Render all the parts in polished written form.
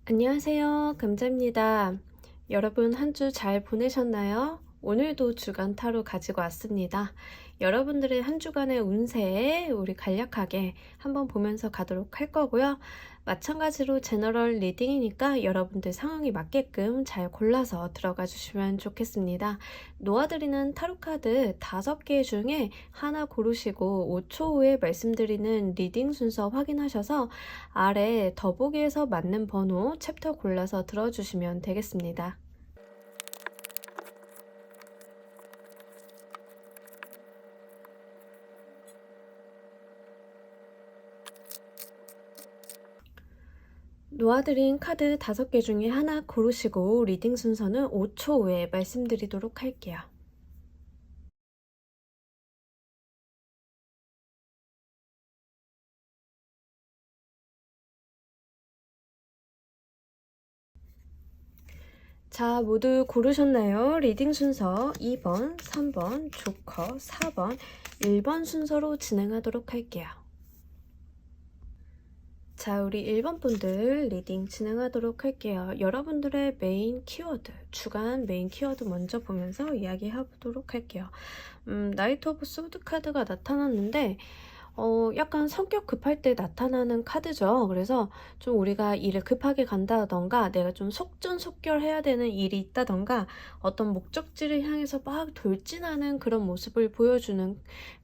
안녕하세요. 감자입니다. 여러분 한 주 잘 보내셨나요? 오늘도 주간 타로 가지고 왔습니다. 여러분들의 한 주간의 운세 우리 간략하게 한번 보면서 가도록 할 거고요. 마찬가지로 제너럴 리딩이니까 여러분들 상황에 맞게끔 잘 골라서 들어가 주시면 좋겠습니다. 놓아드리는 타로 카드 5개 중에 하나 고르시고 5초 후에 말씀드리는 리딩 순서 확인하셔서 아래 더보기에서 맞는 번호 챕터 골라서 들어주시면 되겠습니다. 놓아드린 카드 5개 중에 하나 고르시고 리딩 순서는 5초 후에 말씀드리도록 할게요. 자, 모두 고르셨나요? 리딩 순서 2번, 3번, 조커, 4번, 1번 순서로 진행하도록 할게요. 자, 우리 1번 분들 리딩 진행하도록 할게요. 여러분들의 메인 키워드, 주간 메인 키워드 먼저 보면서 이야기해보도록 할게요. 나이트 오브 소드 카드가 나타났는데 약간 성격 급할 때 나타나는 카드죠. 그래서 좀 우리가 일을 급하게 간다던가 내가 좀 속전속결해야 되는 일이 있다던가 어떤 목적지를 향해서 막 돌진하는 그런 모습을 보여주는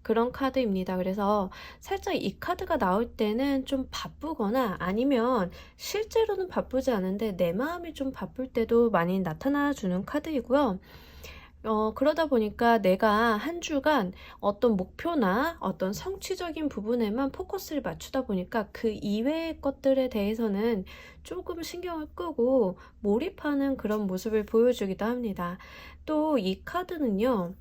그런 카드입니다. 그래서 살짝 이 카드가 나올 때는 좀 바쁘거나 아니면 실제로는 바쁘지 않은데 내 마음이 좀 바쁠 때도 많이 나타나주는 카드이고요. 그러다 보니까 내가 한 주간 어떤 목표나 어떤 성취적인 부분에만 포커스를 맞추다 보니까 그 이외의 것들에 대해서는 조금 신경을 끄고 몰입하는 그런 모습을 보여주기도 합니다. 또 이 카드는요,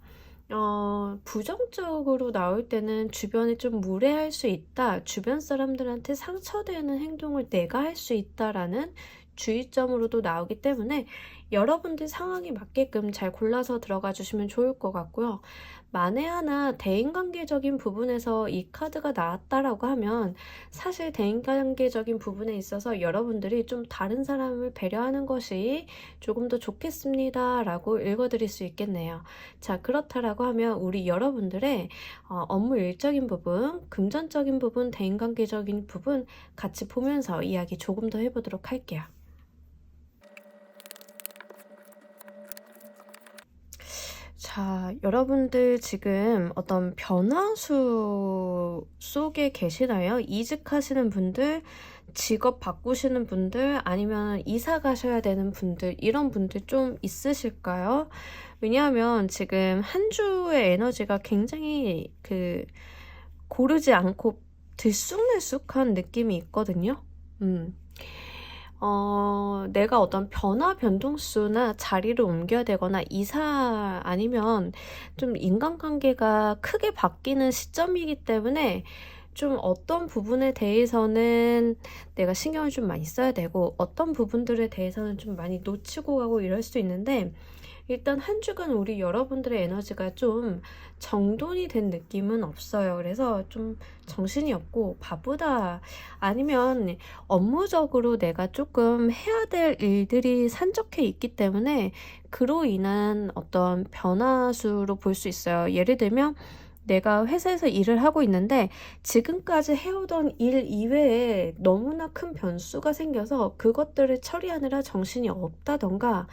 부정적으로 나올 때는 주변에 좀 무례할 수 있다, 주변 사람들한테 상처되는 행동을 내가 할 수 있다라는 주의점으로도 나오기 때문에 여러분들 상황에 맞게끔 잘 골라서 들어가 주시면 좋을 것 같고요. 만에 하나 대인관계적인 부분에서 이 카드가 나왔다라고 하면 사실 대인관계적인 부분에 있어서 여러분들이 좀 다른 사람을 배려하는 것이 조금 더 좋겠습니다 라고 읽어드릴 수 있겠네요. 자, 그렇다라고 하면 우리 여러분들의 업무 일적인 부분, 금전적인 부분, 대인관계적인 부분 같이 보면서 이야기 조금 더 해보도록 할게요. 자, 여러분들 지금 어떤 변화수 속에 계시나요? 이직하시는 분들, 직업 바꾸시는 분들, 아니면 이사 가셔야 되는 분들, 이런 분들 좀 있으실까요? 왜냐하면 지금 한 주의 에너지가 굉장히 고르지 않고 들쑥날쑥한 느낌이 있거든요. 내가 어떤 변화 변동수나 자리를 옮겨야 되거나 이사 아니면 좀 인간관계가 크게 바뀌는 시점이기 때문에 좀 어떤 부분에 대해서는 내가 신경을 좀 많이 써야 되고 어떤 부분들에 대해서는 좀 많이 놓치고 가고 이럴 수 있는데 일단 한 주간 우리 여러분들의 에너지가 좀 정돈이 된 느낌은 없어요. 그래서 좀 정신이 없고 바쁘다 아니면 업무적으로 내가 조금 해야 될 일들이 산적해 있기 때문에 그로 인한 어떤 변화수로 볼 수 있어요. 예를 들면 내가 회사에서 일을 하고 있는데 지금까지 해오던 일 이외에 너무나 큰 변수가 생겨서 그것들을 처리하느라 정신이 없다던가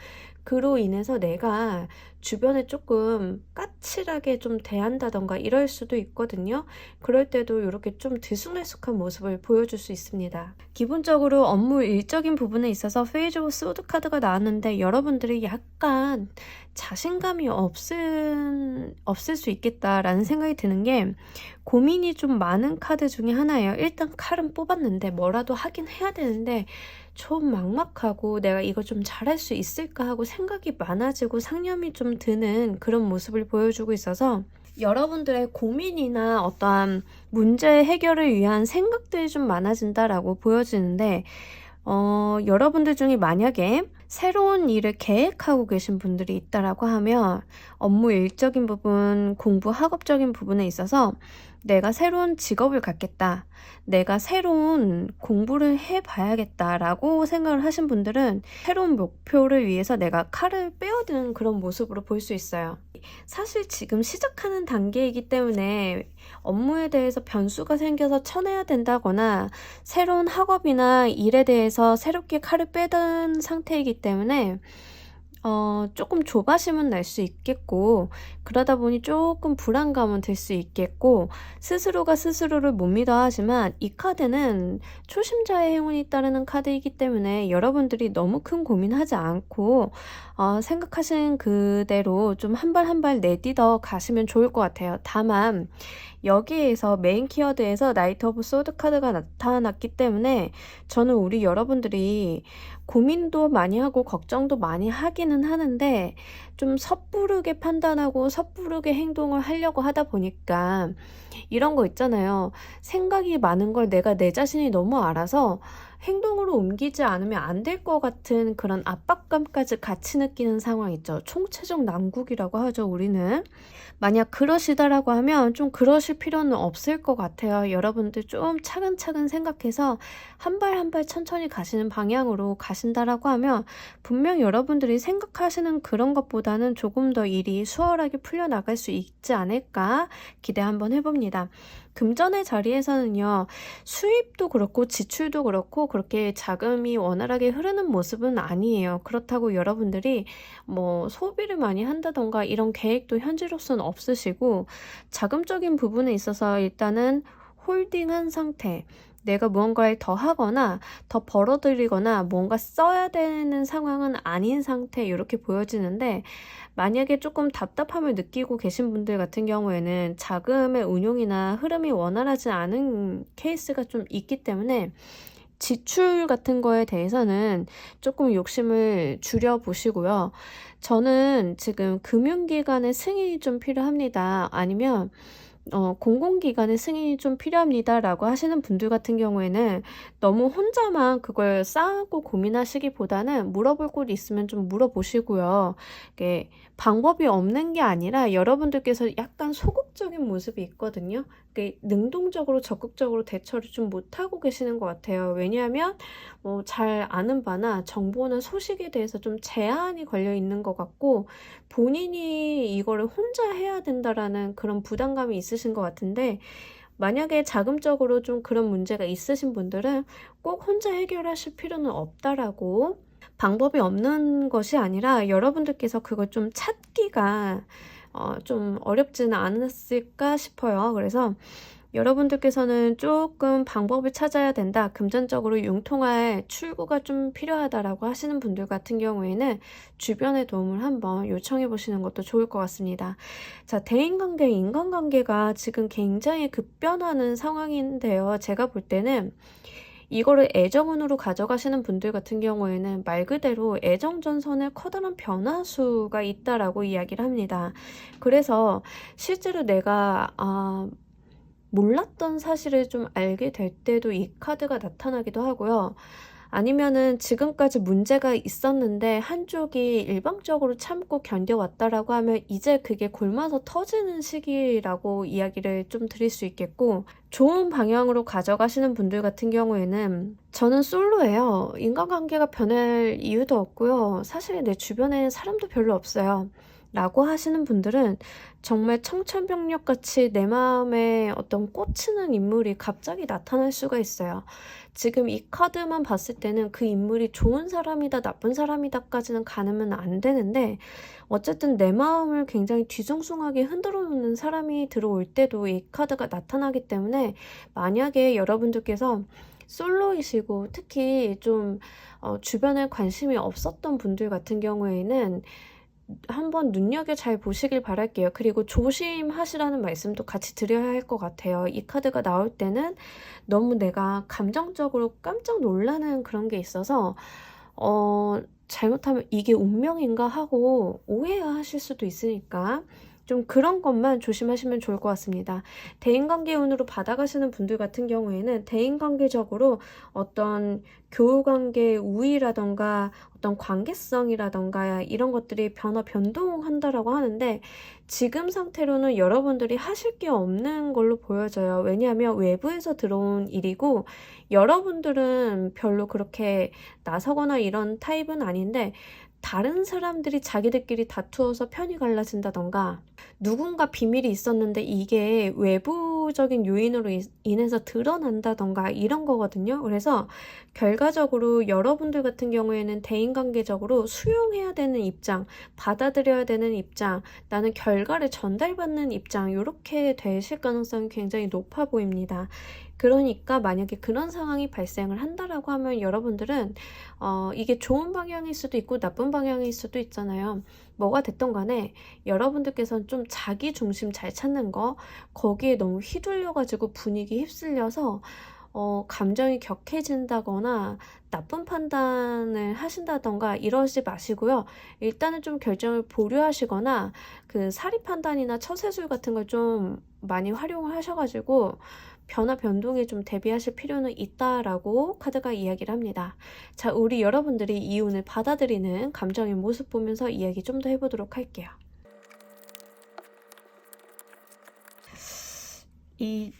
그로 인해서 내가 주변에 조금 까칠하게 좀 대한다던가 이럴 수도 있거든요. 그럴 때도 이렇게 좀 들쑥날쑥한 모습을 보여줄 수 있습니다. 기본적으로 업무 일적인 부분에 있어서 페이지 오브 소드 카드가 나왔는데 여러분들이 약간 자신감이 없을 수 있겠다라는 생각이 드는 게 고민이 좀 많은 카드 중에 하나예요. 일단 칼은 뽑았는데 뭐라도 하긴 해야 되는데 좀 막막하고 내가 이거 좀 잘할 수 있을까 하고 생각이 많아지고 상념이 좀 드는 그런 모습을 보여주고 있어서 여러분들의 고민이나 어떠한 문제 해결을 위한 생각들이 좀 많아진다라고 보여지는데 여러분들 중에 만약에 새로운 일을 계획하고 계신 분들이 있다라고 하면 업무 일적인 부분, 공부 학업적인 부분에 있어서 내가 새로운 직업을 갖겠다, 내가 새로운 공부를 해봐야겠다라고 생각을 하신 분들은 새로운 목표를 위해서 내가 칼을 빼어드는 그런 모습으로 볼 수 있어요. 사실 지금 시작하는 단계이기 때문에 업무에 대해서 변수가 생겨서 쳐내야 된다거나 새로운 학업이나 일에 대해서 새롭게 칼을 빼던 상태이기 때문에 조금 조바심은 날 수 있겠고, 그러다 보니 조금 불안감은 들 수 있겠고, 스스로가 스스로를 못 믿어 하지만 이 카드는 초심자의 행운이 따르는 카드이기 때문에 여러분들이 너무 큰 고민하지 않고 생각하신 그대로 좀 한 발 한 발 내딛어 가시면 좋을 것 같아요. 다만 여기에서 메인 키워드에서 나이트 오브 소드 카드가 나타났기 때문에 저는 우리 여러분들이 고민도 많이 하고 걱정도 많이 하기는 하는데 좀 섣부르게 판단하고 섣부르게 행동을 하려고 하다 보니까 이런 거 있잖아요. 생각이 많은 걸 내가 내 자신이 너무 알아서 행동으로 옮기지 않으면 안 될 것 같은 그런 압박감까지 같이 느끼는 상황 있죠. 총체적 난국이라고 하죠, 우리는. 만약 그러시다라고 하면 좀 그러실 필요는 없을 것 같아요. 여러분들 좀 차근차근 생각해서 한 발 한 발 천천히 가시는 방향으로 가신다라고 하면 분명 여러분들이 생각하시는 그런 것보다는 조금 더 일이 수월하게 풀려나갈 수 있지 않을까 기대 한번 해봅니다. 금전의 자리에서는요, 수입도 그렇고 지출도 그렇고 그렇게 자금이 원활하게 흐르는 모습은 아니에요. 그렇다고 여러분들이 뭐 소비를 많이 한다던가 이런 계획도 현재로서는 없으시고, 자금적인 부분에 있어서 일단은 홀딩한 상태, 내가 무언가를 더 하거나 더 벌어들이거나 뭔가 써야 되는 상황은 아닌 상태, 이렇게 보여지는데, 만약에 조금 답답함을 느끼고 계신 분들 같은 경우에는 자금의 운용이나 흐름이 원활하지 않은 케이스가 좀 있기 때문에 지출 같은 거에 대해서는 조금 욕심을 줄여보시고요. 저는 지금 금융기관의 승인이 좀 필요합니다. 아니면 공공기관의 승인이 좀 필요합니다라고 하시는 분들 같은 경우에는 너무 혼자만 그걸 쌓고 고민하시기보다는 물어볼 곳이 있으면 좀 물어보시고요. 이게 방법이 없는 게 아니라 여러분들께서 약간 소극적인 모습이 있거든요. 능동적으로 적극적으로 대처를 좀 못하고 계시는 것 같아요. 왜냐하면 잘 아는 바나 정보나 소식에 대해서 좀 제한이 걸려 있는 것 같고, 본인이 이거를 혼자 해야 된다라는 그런 부담감이 있으신 것 같은데, 만약에 자금적으로 좀 그런 문제가 있으신 분들은 꼭 혼자 해결하실 필요는 없다라고, 방법이 없는 것이 아니라 여러분들께서 그걸 좀 찾기가 좀 어렵지는 않았을까 싶어요. 그래서 여러분들께서는 조금 방법을 찾아야 된다, 금전적으로 융통할 출구가 좀 필요하다라고 하시는 분들 같은 경우에는 주변의 도움을 한번 요청해 보시는 것도 좋을 것 같습니다. 자, 대인관계, 인간관계가 지금 굉장히 급변하는 상황인데요. 제가 볼 때는 이거를 애정운으로 가져가시는 분들 같은 경우에는 말 그대로 애정전선에 커다란 변화수가 있다라고 이야기를 합니다. 그래서 실제로 내가 몰랐던 사실을 좀 알게 될 때도 이 카드가 나타나기도 하고요. 아니면은 지금까지 문제가 있었는데 한쪽이 일방적으로 참고 견뎌왔다라고 하면 이제 그게 골마서 터지는 시기라고 이야기를 좀 드릴 수 있겠고, 좋은 방향으로 가져가시는 분들 같은 경우에는 저는 솔로예요. 인간관계가 변할 이유도 없고요. 사실 내 주변에 사람도 별로 없어요. 라고 하시는 분들은 정말 청천벽력같이 내 마음에 어떤 꽂히는 인물이 갑자기 나타날 수가 있어요. 지금 이 카드만 봤을 때는 그 인물이 좋은 사람이다, 나쁜 사람이다까지는 가늠은 안 되는데, 어쨌든 내 마음을 굉장히 뒤숭숭하게 흔들어 놓는 사람이 들어올 때도 이 카드가 나타나기 때문에, 만약에 여러분들께서 솔로이시고 특히 좀 주변에 관심이 없었던 분들 같은 경우에는 한번 눈여겨 잘 보시길 바랄게요. 그리고 조심하시라는 말씀도 같이 드려야 할 것 같아요. 이 카드가 나올 때는 너무 내가 감정적으로 깜짝 놀라는 그런 게 있어서 잘못하면 이게 운명인가 하고 오해하실 수도 있으니까 좀 그런 것만 조심하시면 좋을 것 같습니다. 대인관계 운으로 받아가시는 분들 같은 경우에는 대인관계적으로 어떤 교우관계 우위라던가 어떤 관계성이라던가 이런 것들이 변동한다라고 하는데, 지금 상태로는 여러분들이 하실 게 없는 걸로 보여져요. 왜냐하면 외부에서 들어온 일이고, 여러분들은 별로 그렇게 나서거나 이런 타입은 아닌데, 다른 사람들이 자기들끼리 다투어서 편이 갈라진다던가, 누군가 비밀이 있었는데 이게 외부적인 요인으로 인해서 드러난다던가 이런 거거든요. 그래서 결과적으로 여러분들 같은 경우에는 대인관계적으로 수용해야 되는 입장, 받아들여야 되는 입장, 나는 결과를 전달받는 입장, 이렇게 되실 가능성이 굉장히 높아 보입니다. 그러니까 만약에 그런 상황이 발생을 한다라고 하면 여러분들은 이게 좋은 방향일 수도 있고 나쁜 방향일 수도 있잖아요. 뭐가 됐던 간에 여러분들께서는 좀 자기 중심 잘 찾는 거, 거기에 너무 휘둘려가지고 분위기 휩쓸려서 감정이 격해진다거나 나쁜 판단을 하신다던가 이러지 마시고요. 일단은 좀 결정을 보류하시거나 그 사리 판단이나 처세술 같은 걸 좀 많이 활용을 하셔가지고 변동에 좀 대비하실 필요는 있다라고 카드가 이야기를 합니다. 자, 우리 여러분들이 이 운을 받아들이는 감정의 모습 보면서 이야기 좀 더 해보도록 할게요.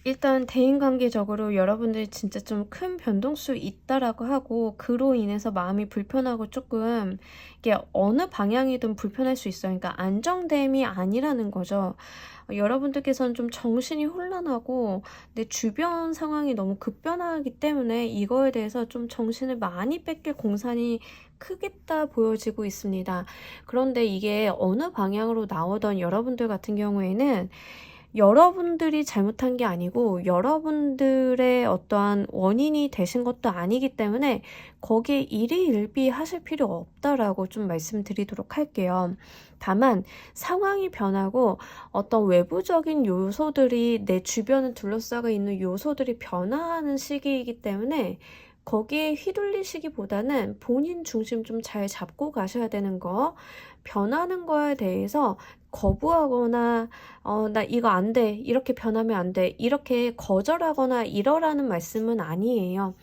일단 대인관계적으로 여러분들이 진짜 좀 큰 변동수 있다라고 하고, 그로 인해서 마음이 불편하고 조금 이게 어느 방향이든 불편할 수 있어요. 그러니까 안정됨이 아니라는 거죠. 여러분들께서는 좀 정신이 혼란하고 내 주변 상황이 너무 급변하기 때문에 이거에 대해서 좀 정신을 많이 뺏길 공산이 크겠다 보여지고 있습니다. 그런데 이게 어느 방향으로 나오던 여러분들 같은 경우에는 여러분들이 잘못한 게 아니고 여러분들의 어떠한 원인이 되신 것도 아니기 때문에 거기에 일희일비 하실 필요 없다라고 좀 말씀드리도록 할게요. 다만 상황이 변하고 어떤 외부적인 요소들이, 내 주변을 둘러싸고 있는 요소들이 변화하는 시기이기 때문에 거기에 휘둘리시기보다는 본인 중심 좀 잘 잡고 가셔야 되는 거, 변하는 거에 대해서 거부하거나 나 이거 안 돼, 이렇게 변하면 안 돼, 이렇게 거절하거나 이러라는 말씀은 아니에요.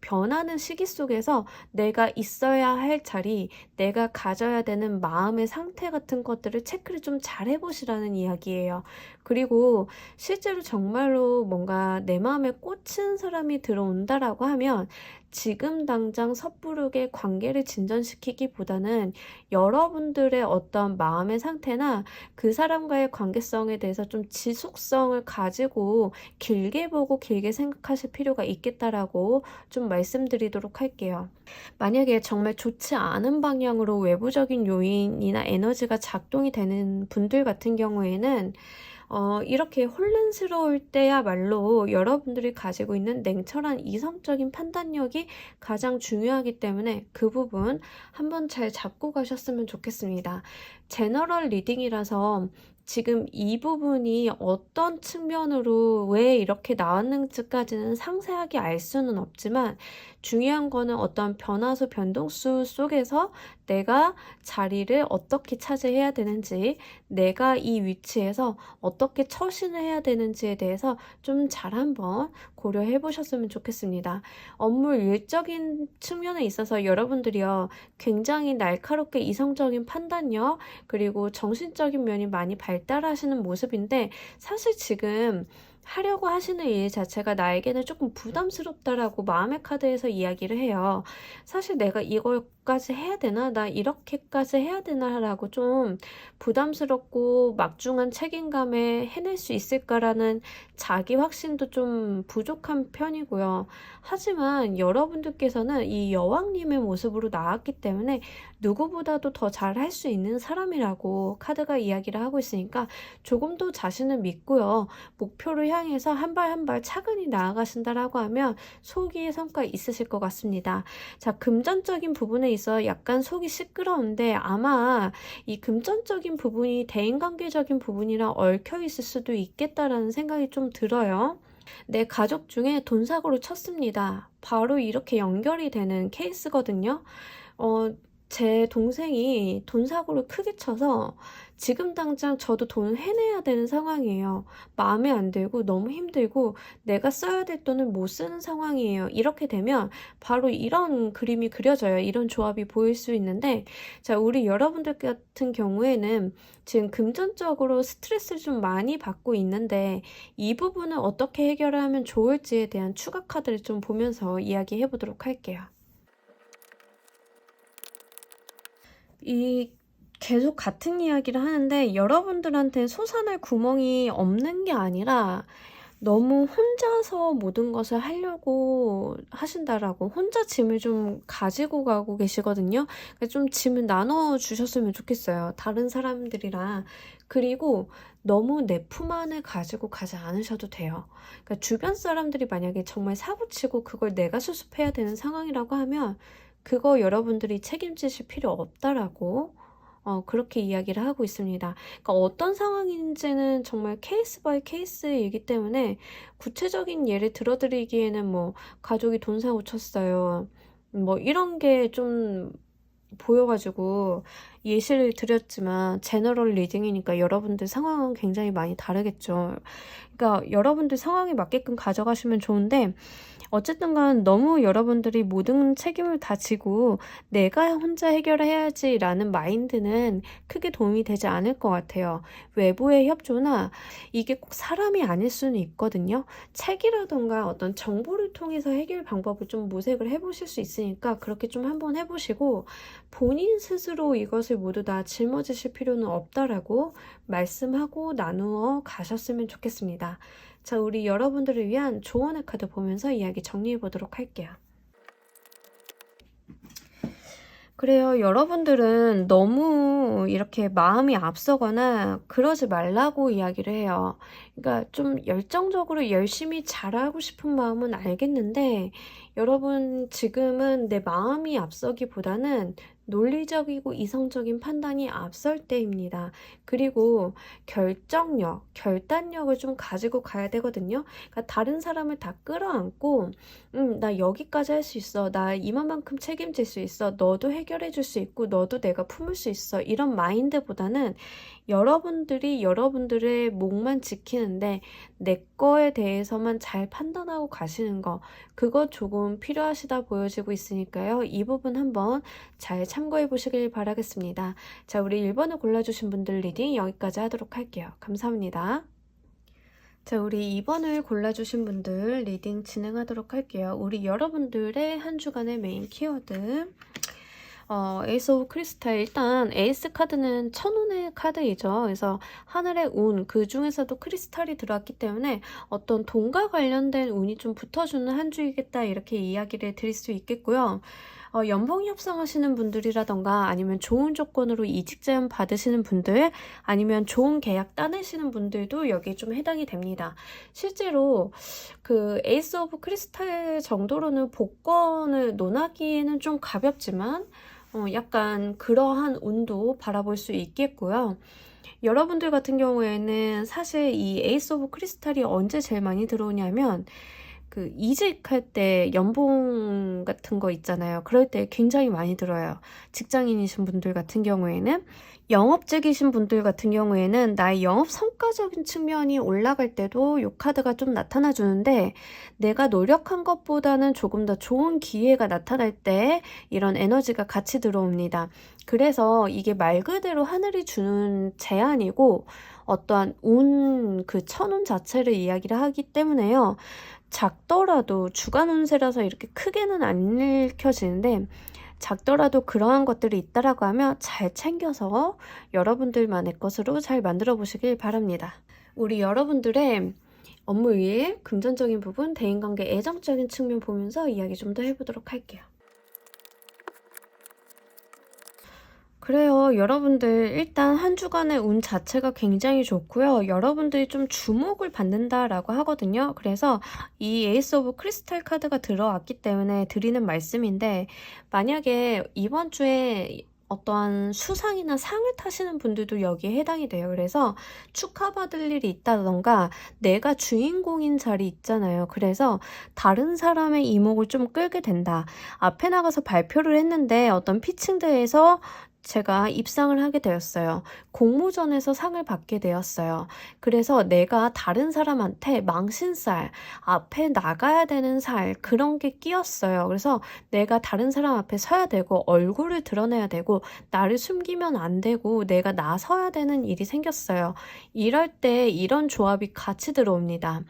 변하는 시기 속에서 내가 있어야 할 자리, 내가 가져야 되는 마음의 상태 같은 것들을 체크를 좀 잘 해보시라는 이야기예요. 그리고 실제로 정말로 뭔가 내 마음에 꽂힌 사람이 들어온다라고 하면 지금 당장 섣부르게 관계를 진전시키기보다는 여러분들의 어떤 마음의 상태나 그 사람과의 관계성에 대해서 좀 지속성을 가지고 길게 보고 길게 생각하실 필요가 있겠다라고 좀 말씀드리도록 할게요. 만약에 정말 좋지 않은 방향으로 외부적인 요인이나 에너지가 작동이 되는 분들 같은 경우에는 이렇게 혼란스러울 때야말로 여러분들이 가지고 있는 냉철한 이성적인 판단력이 가장 중요하기 때문에 그 부분 한번 잘 잡고 가셨으면 좋겠습니다. 제너럴 리딩이라서 지금 이 부분이 어떤 측면으로 왜 이렇게 나왔는지까지는 상세하게 알 수는 없지만, 중요한 거는 어떤 변화수 변동수 속에서 내가 자리를 어떻게 차지해야 되는지, 내가 이 위치에서 어떻게 처신을 해야 되는지에 대해서 좀 잘 한번 고려해 보셨으면 좋겠습니다. 업무 일적인 측면에 있어서 여러분들이요, 굉장히 날카롭게 이성적인 판단력, 그리고 정신적인 면이 많이 발달하시는 모습인데, 사실 지금 하려고 하시는 일 자체가 나에게는 조금 부담스럽다라고 마음의 카드에서 이야기를 해요. 사실 내가 이걸까지 해야 되나? 나 이렇게까지 해야 되나? 라고 좀 부담스럽고 막중한 책임감에 해낼 수 있을까라는 자기 확신도 좀 부족한 편이고요. 하지만 여러분들께서는 이 여왕님의 모습으로 나왔기 때문에 누구보다도 더 잘 할 수 있는 사람이라고 카드가 이야기를 하고 있으니까 조금 더 자신을 믿고요. 목표를 향해서 한 발 한 발 차근히 나아가신다라고 하면 소기의 성과 있으실 것 같습니다. 자, 금전적인 부분에 있어 약간 속이 시끄러운데 아마 이 금전적인 부분이 대인관계적인 부분이랑 얽혀 있을 수도 있겠다라는 생각이 좀 들어요. 내 가족 중에 돈 사고를 쳤습니다. 바로 이렇게 연결이 되는 케이스거든요. 제 동생이 돈 사고를 크게 쳐서 지금 당장 저도 돈을 해내야 되는 상황이에요. 마음에 안 들고 너무 힘들고 내가 써야 될 돈을 못 쓰는 상황이에요. 이렇게 되면 바로 이런 그림이 그려져요. 이런 조합이 보일 수 있는데, 자, 우리 여러분들 같은 경우에는 지금 금전적으로 스트레스를 좀 많이 받고 있는데 이 부분을 어떻게 해결하면 좋을지에 대한 추가 카드를 좀 보면서 이야기해 보도록 할게요. 이 계속 같은 이야기를 하는데 여러분들한테 솟아날 구멍이 없는 게 아니라 너무 혼자서 모든 것을 하려고 하신다라고 혼자 짐을 좀 가지고 가고 계시거든요. 그러니까 좀 짐을 나눠 주셨으면 좋겠어요. 다른 사람들이랑. 그리고 너무 내 품 안에 가지고 가지 않으셔도 돼요. 그러니까 주변 사람들이 만약에 정말 사고치고 그걸 내가 수습해야 되는 상황이라고 하면 그거 여러분들이 책임지실 필요 없다라고 그렇게 이야기를 하고 있습니다. 그러니까 어떤 상황인지는 정말 케이스 바이 케이스이기 때문에 구체적인 예를 들어드리기에는 뭐 가족이 돈 사고 쳤어요. 뭐 이런 게 좀 보여가지고 예시를 드렸지만 제너럴 리딩이니까 여러분들 상황은 굉장히 많이 다르겠죠. 그러니까 여러분들 상황에 맞게끔 가져가시면 좋은데 어쨌든 간 너무 여러분들이 모든 책임을 다 지고 내가 혼자 해결해야지 라는 마인드는 크게 도움이 되지 않을 것 같아요. 외부의 협조나 이게 꼭 사람이 아닐 수는 있거든요. 책이라던가 어떤 정보를 통해서 해결 방법을 좀 모색을 해보실 수 있으니까 그렇게 좀 한번 해보시고 본인 스스로 이것을 모두 다 짊어지실 필요는 없다라고 말씀하고 나누어 가셨으면 좋겠습니다. 자, 우리 여러분들을 위한 조언의 카드 보면서 이야기 정리해 보도록 할게요. 그래요. 여러분들은 너무 이렇게 마음이 앞서거나 그러지 말라고 이야기를 해요. 그러니까 좀 열정적으로 열심히 잘하고 싶은 마음은 알겠는데 여러분 지금은 내 마음이 앞서기보다는 논리적이고 이성적인 판단이 앞설 때입니다. 그리고 결정력, 결단력을 좀 가지고 가야 되거든요. 그러니까 다른 사람을 다 끌어안고 나 여기까지 할 수 있어. 나 이만큼 책임질 수 있어. 너도 해결해 줄 수 있고 너도 내가 품을 수 있어. 이런 마인드보다는 여러분들이 여러분들의 목만 지키는데 내 거에 대해서만 잘 판단하고 가시는 거, 그거 조금 필요하시다 보여지고 있으니까요. 이 부분 한번 잘 참고해 보시길 바라겠습니다. 자, 우리 1번을 골라주신 분들 리딩 여기까지 하도록 할게요. 감사합니다. 자, 우리 2번을 골라주신 분들 리딩 진행하도록 할게요. 우리 여러분들의 한 주간의 메인 키워드 에이스 오브 크리스탈. 일단 에이스 카드는 천운의 카드이죠. 그래서 하늘의 운, 그 중에서도 크리스탈이 들어왔기 때문에 어떤 돈과 관련된 운이 좀 붙어주는 한 주이겠다 이렇게 이야기를 드릴 수 있겠고요. 연봉 협상하시는 분들이라던가 아니면 좋은 조건으로 이직 제안 받으시는 분들 아니면 좋은 계약 따내시는 분들도 여기에 좀 해당이 됩니다. 실제로 그 에이스 오브 크리스탈 정도로는 복권을 논하기에는 좀 가볍지만 약간 그러한 운도 바라볼 수 있겠고요. 여러분들 같은 경우에는 사실 이 에이스 오브 크리스탈이 언제 제일 많이 들어오냐면 그 이직할 때 연봉 같은 거 있잖아요. 그럴 때 굉장히 많이 들어요. 직장인이신 분들 같은 경우에는. 영업직이신 분들 같은 경우에는 나의 영업 성과적인 측면이 올라갈 때도 이 카드가 좀 나타나 주는데 내가 노력한 것보다는 조금 더 좋은 기회가 나타날 때 이런 에너지가 같이 들어옵니다. 그래서 이게 말 그대로 하늘이 주는 제안이고 어떠한 운, 그 천운 자체를 이야기를 하기 때문에요. 작더라도 주간 운세라서 이렇게 크게는 안 읽혀지는데 작더라도 그러한 것들이 있다라고 하면 잘 챙겨서 여러분들만의 것으로 잘 만들어 보시길 바랍니다. 우리 여러분들의 업무 일, 금전적인 부분, 대인관계, 애정적인 측면 보면서 이야기 좀 더 해보도록 할게요. 그래요. 여러분들 일단 한 주간의 운 자체가 굉장히 좋고요. 여러분들이 좀 주목을 받는다라고 하거든요. 그래서 이 에이스 오브 크리스탈 카드가 들어왔기 때문에 드리는 말씀인데 만약에 이번 주에 어떠한 수상이나 상을 타시는 분들도 여기에 해당이 돼요. 그래서 축하받을 일이 있다던가 내가 주인공인 자리 있잖아요. 그래서 다른 사람의 이목을 좀 끌게 된다. 앞에 나가서 발표를 했는데 어떤 피칭대회에서 제가 입상을 하게 되었어요. 공모전에서 상을 받게 되었어요. 그래서 내가 다른 사람한테 망신살, 앞에 나가야 되는 살, 그런 게 끼었어요. 그래서 내가 다른 사람 앞에 서야 되고 얼굴을 드러내야 되고 나를 숨기면 안 되고 내가 나서야 되는 일이 생겼어요. 이럴 때 이런 조합이 같이 들어옵니다.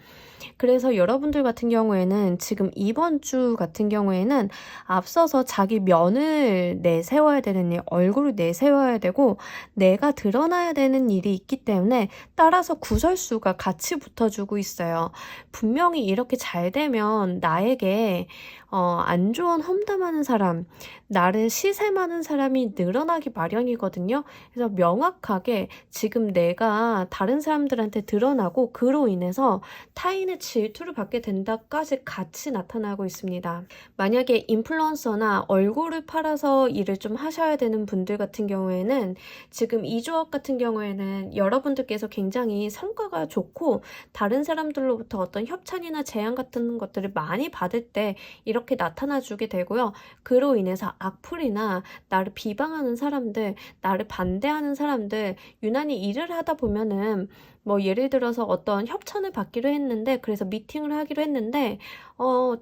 그래서 여러분들 같은 경우에는 지금 이번 주 같은 경우에는 앞서서 자기 면을 내세워야 되는 일, 얼굴을 내세워야 되고 내가 드러나야 되는 일이 있기 때문에 따라서 구설수가 같이 붙어주고 있어요. 분명히 이렇게 잘 되면 나에게 안 좋은 험담하는 사람, 나를 시샘하는 사람이 늘어나기 마련이거든요. 그래서 명확하게 지금 내가 다른 사람들한테 드러나고 그로 인해서 타인의 질투를 받게 된다까지 같이 나타나고 있습니다. 만약에 인플루언서나 얼굴을 팔아서 일을 좀 하셔야 되는 분들 같은 경우에는 지금 이 조합 같은 경우에는 여러분들께서 굉장히 성과가 좋고 다른 사람들로부터 어떤 협찬이나 제안 같은 것들을 많이 받을 때 이렇게 나타나 주게 되고요. 그로 인해서 악플이나 나를 비방하는 사람들, 나를 반대하는 사람들, 유난히 일을 하다 보면은 뭐 예를 들어서 어떤 협찬을 받기로 했는데 그래서 미팅을 하기로 했는데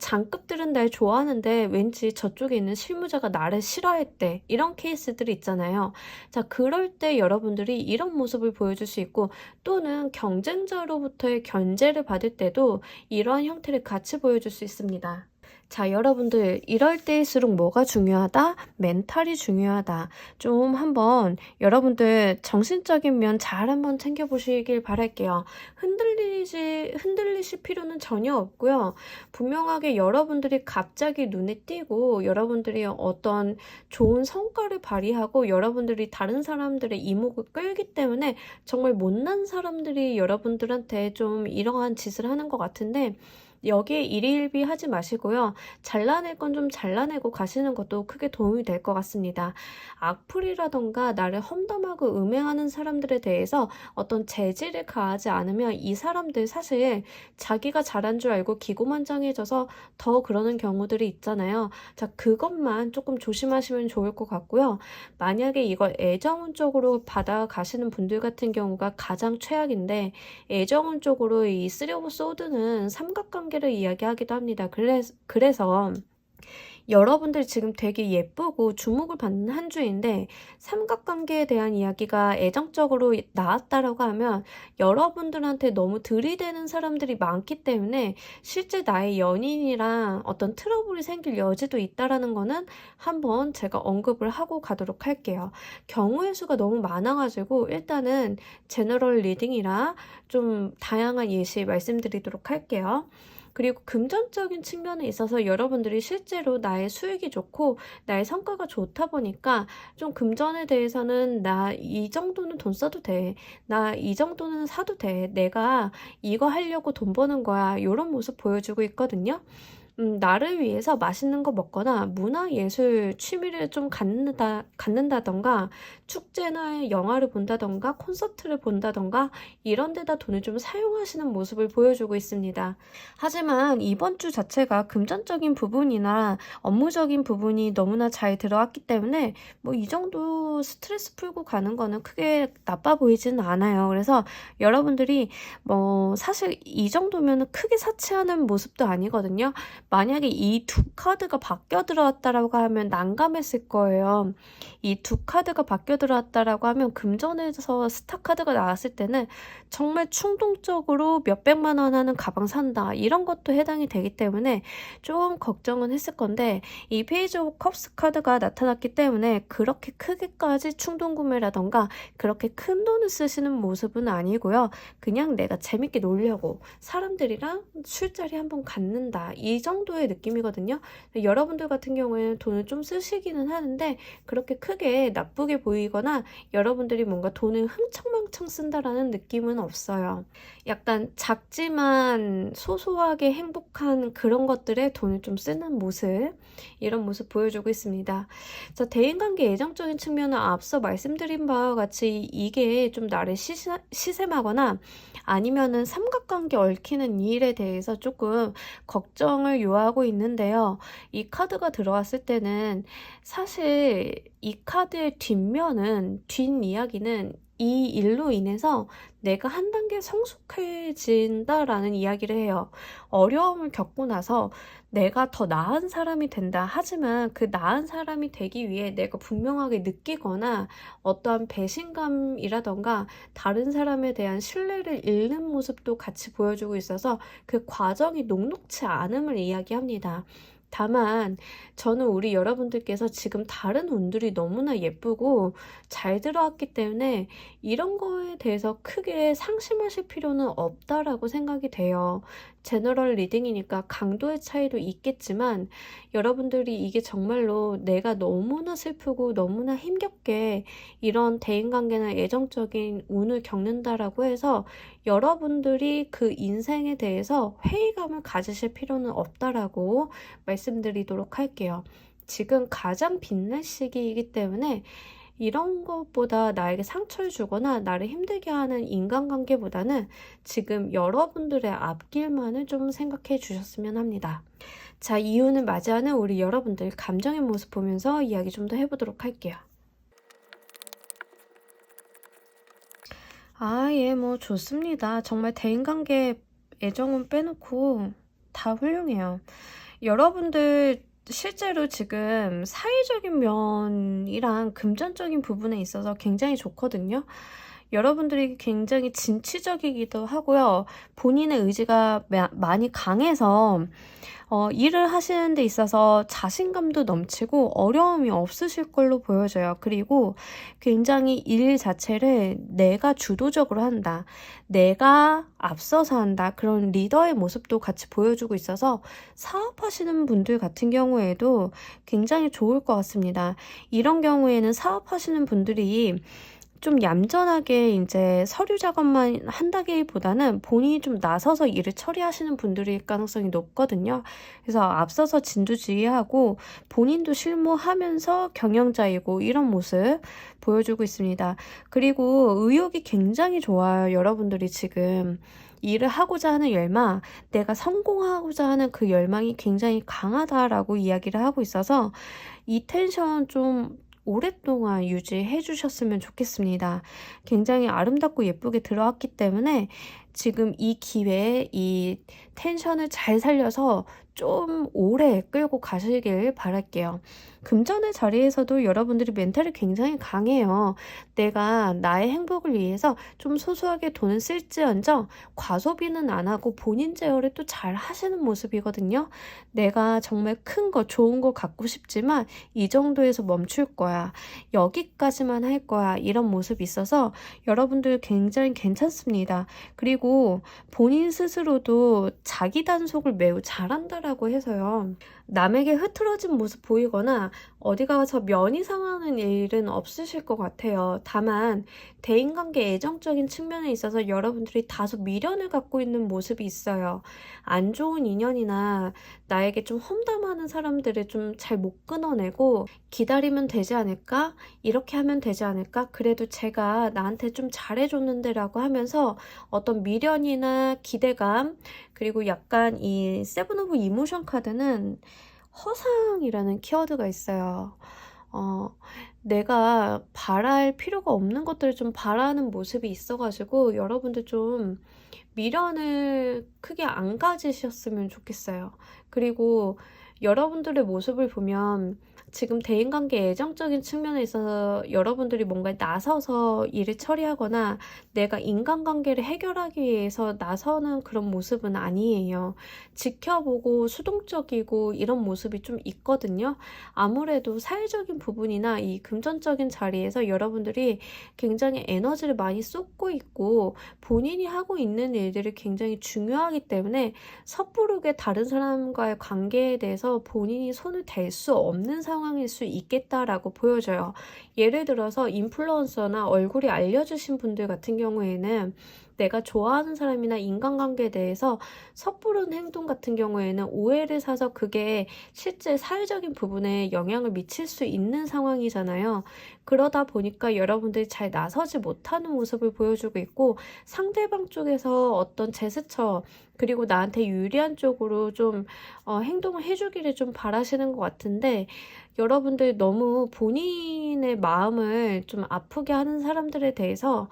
장급들은 날 좋아하는데 왠지 저쪽에 있는 실무자가 나를 싫어했대. 이런 케이스들이 있잖아요. 자, 그럴 때 여러분들이 이런 모습을 보여줄 수 있고 또는 경쟁자로부터의 견제를 받을 때도 이러한 형태를 같이 보여줄 수 있습니다. 자, 여러분들 이럴 때일수록 뭐가 중요하다? 멘탈이 중요하다. 좀 한번 여러분들 정신적인 면 잘 한번 챙겨보시길 바랄게요. 흔들리실 필요는 전혀 없고요. 분명하게 여러분들이 갑자기 눈에 띄고 여러분들이 어떤 좋은 성과를 발휘하고 여러분들이 다른 사람들의 이목을 끌기 때문에 정말 못난 사람들이 여러분들한테 좀 이러한 짓을 하는 것 같은데 여기에 일희일비 하지 마시고요. 잘라낼 건 좀 잘라내고 가시는 것도 크게 도움이 될 것 같습니다. 악플이라던가 나를 험담하고 음해하는 사람들에 대해서 어떤 재질을 가하지 않으면 이 사람들 사실 자기가 잘한 줄 알고 기고만장해져서 더 그러는 경우들이 있잖아요. 자, 그것만 조금 조심하시면 좋을 것 같고요. 만약에 이걸 애정운 쪽으로 받아가시는 분들 같은 경우가 가장 최악인데 애정운 쪽으로 이 쓰리 오브 소드는 삼각관계를 이야기하기도 합니다. 그래서 여러분들 지금 되게 예쁘고 주목을 받는 한 주인데 삼각관계에 대한 이야기가 애정적으로 나왔다라고 하면 여러분들한테 너무 들이대는 사람들이 많기 때문에 실제 나의 연인이랑 어떤 트러블이 생길 여지도 있다라는 거는 한번 제가 언급을 하고 가도록 할게요. 경우의 수가 너무 많아가지고 일단은 제너럴 리딩이라 좀 다양한 예시 말씀드리도록 할게요. 그리고 금전적인 측면에 있어서 여러분들이 실제로 나의 수익이 좋고 나의 성과가 좋다 보니까 좀 금전에 대해서는 나 이 정도는 돈 써도 돼. 나 이 정도는 사도 돼. 내가 이거 하려고 돈 버는 거야. 이런 모습 보여주고 있거든요. 나를 위해서 맛있는 거 먹거나 문화예술 취미를 좀 갖는다던가 축제나 영화를 본다던가 콘서트를 본다던가 이런 데다 돈을 좀 사용하시는 모습을 보여주고 있습니다. 하지만 이번 주 자체가 금전적인 부분이나 업무적인 부분이 너무나 잘 들어왔기 때문에 뭐 이 정도 스트레스 풀고 가는 거는 크게 나빠 보이지는 않아요. 그래서 여러분들이 뭐 사실 이 정도면 크게 사치하는 모습도 아니거든요. 만약에 이 두 카드가 바뀌어 들어왔다라고 하면 난감했을 거예요. 이 두 카드가 바뀌어 들어왔다라고 하면 금전에서 스타 카드가 나왔을 때는 정말 충동적으로 몇백만 원 하는 가방 산다 이런 것도 해당이 되기 때문에 좀 걱정은 했을 건데 이 페이지 오브 컵스 카드가 나타났기 때문에 그렇게 크게까지 충동 구매라던가 그렇게 큰 돈을 쓰시는 모습은 아니고요. 그냥 내가 재밌게 놀려고 사람들이랑 술자리 한번 갖는다 이 정도 정도의 느낌이거든요. 여러분들 같은 경우에는 돈을 좀 쓰시기는 하는데 그렇게 크게 나쁘게 보이거나 여러분들이 뭔가 돈을 흥청망청 쓴다라는 느낌은 없어요. 약간 작지만 소소하게 행복한 그런 것들에 돈을 좀 쓰는 모습, 이런 모습 보여주고 있습니다. 자, 대인관계 애정적인 측면은 앞서 말씀드린 바와 같이 이게 좀 나를 시샘하거나 아니면은 삼각관계 얽히는 일에 대해서 조금 걱정을 요하고 있는데요. 이 카드가 들어왔을 때는 사실 이 카드의 뒷면은, 뒷이야기는 이 일로 인해서 내가 한 단계 성숙해진다라는 이야기를 해요. 어려움을 겪고 나서 내가 더 나은 사람이 된다. 하지만 그 나은 사람이 되기 위해 내가 분명하게 느끼거나 어떠한 배신감이라던가 다른 사람에 대한 신뢰를 잃는 모습도 같이 보여주고 있어서 그 과정이 녹록치 않음을 이야기합니다. 다만 저는 우리 여러분들께서 지금 다른 운들이 너무나 예쁘고 잘 들어왔기 때문에 이런 거에 대해서 크게 상심하실 필요는 없다라고 생각이 돼요. 제너럴 리딩이니까 강도의 차이도 있겠지만 여러분들이 이게 정말로 내가 너무나 슬프고 너무나 힘겹게 이런 대인관계나 애정적인 운을 겪는다라고 해서 여러분들이 그 인생에 대해서 회의감을 가지실 필요는 없다라고 말씀드리도록 할게요. 지금 가장 빛날 시기이기 때문에 이런 것보다 나에게 상처를 주거나 나를 힘들게 하는 인간관계보다는 지금 여러분들의 앞길만을 좀 생각해 주셨으면 합니다. 자, 이윤을 맞이하는 우리 여러분들 감정의 모습 보면서 이야기 좀 더 해보도록 할게요. 예, 뭐 좋습니다. 정말 대인관계 애정은 빼놓고 다 훌륭해요. 여러분들 실제로 지금 사회적인 면이랑 금전적인 부분에 있어서 굉장히 좋거든요. 여러분들이 굉장히 진취적이기도 하고요. 본인의 의지가 많이 강해서 일을 하시는 데 있어서 자신감도 넘치고 어려움이 없으실 걸로 보여져요. 그리고 굉장히 일 자체를 내가 주도적으로 한다. 내가 앞서서 한다. 그런 리더의 모습도 같이 보여주고 있어서 사업하시는 분들 같은 경우에도 굉장히 좋을 것 같습니다. 이런 경우에는 사업하시는 분들이 좀 얌전하게 이제 서류 작업만 한다기보다는 본인이 좀 나서서 일을 처리하시는 분들일 가능성이 높거든요. 그래서 앞서서 진두지휘하고 본인도 실무하면서 경영자이고 이런 모습 보여주고 있습니다. 그리고 의욕이 굉장히 좋아요. 여러분들이 지금 일을 하고자 하는 열망, 내가 성공하고자 하는 그 열망이 굉장히 강하다라고 이야기를 하고 있어서 이 텐션 좀 오랫동안 유지해 주셨으면 좋겠습니다. 굉장히 아름답고 예쁘게 들어왔기 때문에 지금 이 기회에 이 텐션을 잘 살려서 좀 오래 끌고 가시길 바랄게요. 금전의 자리에서도 여러분들이 멘탈이 굉장히 강해요. 내가 나의 행복을 위해서 좀 소소하게 돈을 쓸지언정 과소비는 안 하고 본인 제어를 또 잘 하시는 모습이거든요. 내가 정말 큰 거, 좋은 거 갖고 싶지만 이 정도에서 멈출 거야. 여기까지만 할 거야. 이런 모습이 있어서 여러분들 굉장히 괜찮습니다. 그리고 본인 스스로도 자기 단속을 매우 잘한다라고 해서요. 남에게 흐트러진 모습 보이거나 어디 가서 면이 상하는 일은 없으실 것 같아요. 다만 대인관계 애정적인 측면에 있어서 여러분들이 다소 미련을 갖고 있는 모습이 있어요. 안 좋은 인연이나 나에게 좀 험담하는 사람들을 좀 잘 못 끊어내고 기다리면 되지 않을까? 이렇게 하면 되지 않을까? 그래도 제가 나한테 좀 잘해줬는데 라고 하면서 어떤 미련이나 기대감, 그리고 약간 이 세븐 오브 이모션 카드는 허상이라는 키워드가 있어요. 내가 바랄 필요가 없는 것들을 좀 바라는 모습이 있어가지고 여러분들 좀 미련을 크게 안 가지셨으면 좋겠어요. 그리고 여러분들의 모습을 보면 지금 대인관계 애정적인 측면에 있어서 여러분들이 뭔가 나서서 일을 처리하거나 내가 인간관계를 해결하기 위해서 나서는 그런 모습은 아니에요. 지켜보고 수동적이고 이런 모습이 좀 있거든요. 아무래도 사회적인 부분이나 이 금전적인 자리에서 여러분들이 굉장히 에너지를 많이 쏟고 있고 본인이 하고 있는 일들이 굉장히 중요하기 때문에 섣부르게 다른 사람과의 관계에 대해서 본인이 손을 댈 수 없는 상황일 수 있겠다라고 보여져요. 예를 들어서 인플루언서나 얼굴이 알려주신 분들 같은 경우에는 내가 좋아하는 사람이나 인간관계에 대해서 섣부른 행동 같은 경우에는 오해를 사서 그게 실제 사회적인 부분에 영향을 미칠 수 있는 상황이잖아요. 그러다 보니까 여러분들이 잘 나서지 못하는 모습을 보여주고 있고 상대방 쪽에서 어떤 제스처 그리고 나한테 유리한 쪽으로 좀 행동을 해주기를 좀 바라시는 것 같은데 여러분들 너무 본인의 마음을 좀 아프게 하는 사람들에 대해서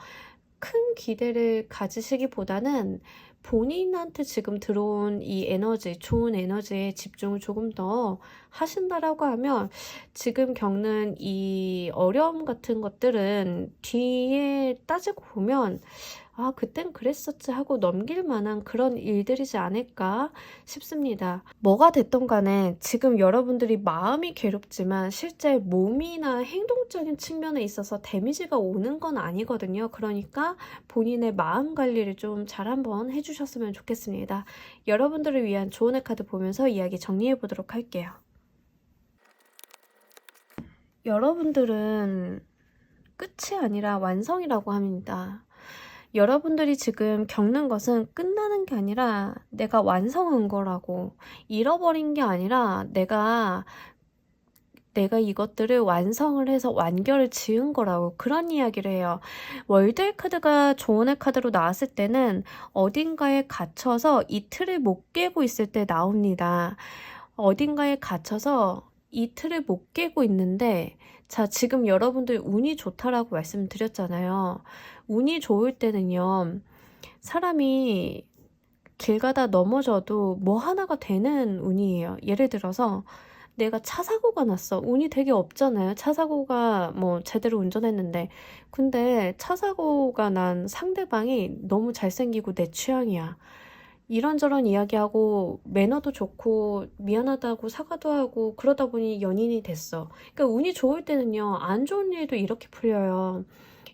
큰 기대를 가지시기보다는 본인한테 지금 들어온 이 에너지, 좋은 에너지에 집중을 조금 더 하신다라고 하면 지금 겪는 이 어려움 같은 것들은 뒤에 따지고 보면 아, 그땐 그랬었지 하고 넘길 만한 그런 일들이지 않을까 싶습니다. 뭐가 됐던 간에 지금 여러분들이 마음이 괴롭지만 실제 몸이나 행동적인 측면에 있어서 데미지가 오는 건 아니거든요. 그러니까 본인의 마음 관리를 좀 잘 한번 해주셨으면 좋겠습니다. 여러분들을 위한 조언의 카드 보면서 이야기 정리해 보도록 할게요. 여러분들은 끝이 아니라 완성이라고 합니다. 여러분들이 지금 겪는 것은 끝나는 게 아니라 내가 완성한 거라고, 잃어버린 게 아니라 내가 이것들을 완성을 해서 완결을 지은 거라고 그런 이야기를 해요. 월드의 카드가 조언의 카드로 나왔을 때는 어딘가에 갇혀서 이틀을 못 깨고 있을 때 나옵니다. 어딘가에 갇혀서 이틀을 못 깨고 있는데 자, 지금 여러분들 운이 좋다라고 말씀드렸잖아요. 운이 좋을 때는요, 사람이 길 가다 넘어져도 뭐 하나가 되는 운이에요. 예를 들어서 내가 차 사고가 났어. 운이 되게 없잖아요. 차 사고가 뭐 제대로 운전했는데. 근데 차 사고가 난 상대방이 너무 잘생기고 내 취향이야. 이런저런 이야기하고 매너도 좋고 미안하다고 사과도 하고 그러다 보니 연인이 됐어. 그러니까 운이 좋을 때는요, 안 좋은 일도 이렇게 풀려요.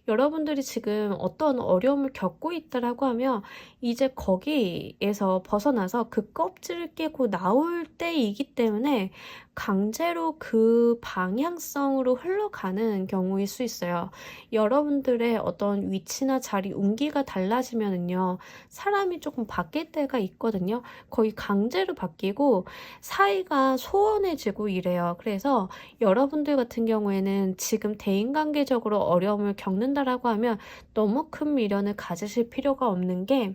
여러분들이 지금 어떤 어려움을 겪고 있다라고 하면 이제 거기에서 벗어나서 그 껍질을 깨고 나올 때이기 때문에 강제로 그 방향성으로 흘러가는 경우일 수 있어요. 여러분들의 어떤 위치나 자리, 운기가 달라지면은요, 사람이 조금 바뀔 때가 있거든요. 거의 강제로 바뀌고 사이가 소원해지고 이래요. 그래서 여러분들 같은 경우에는 지금 대인관계적으로 어려움을 겪는다라고 하면 너무 큰 미련을 가지실 필요가 없는 게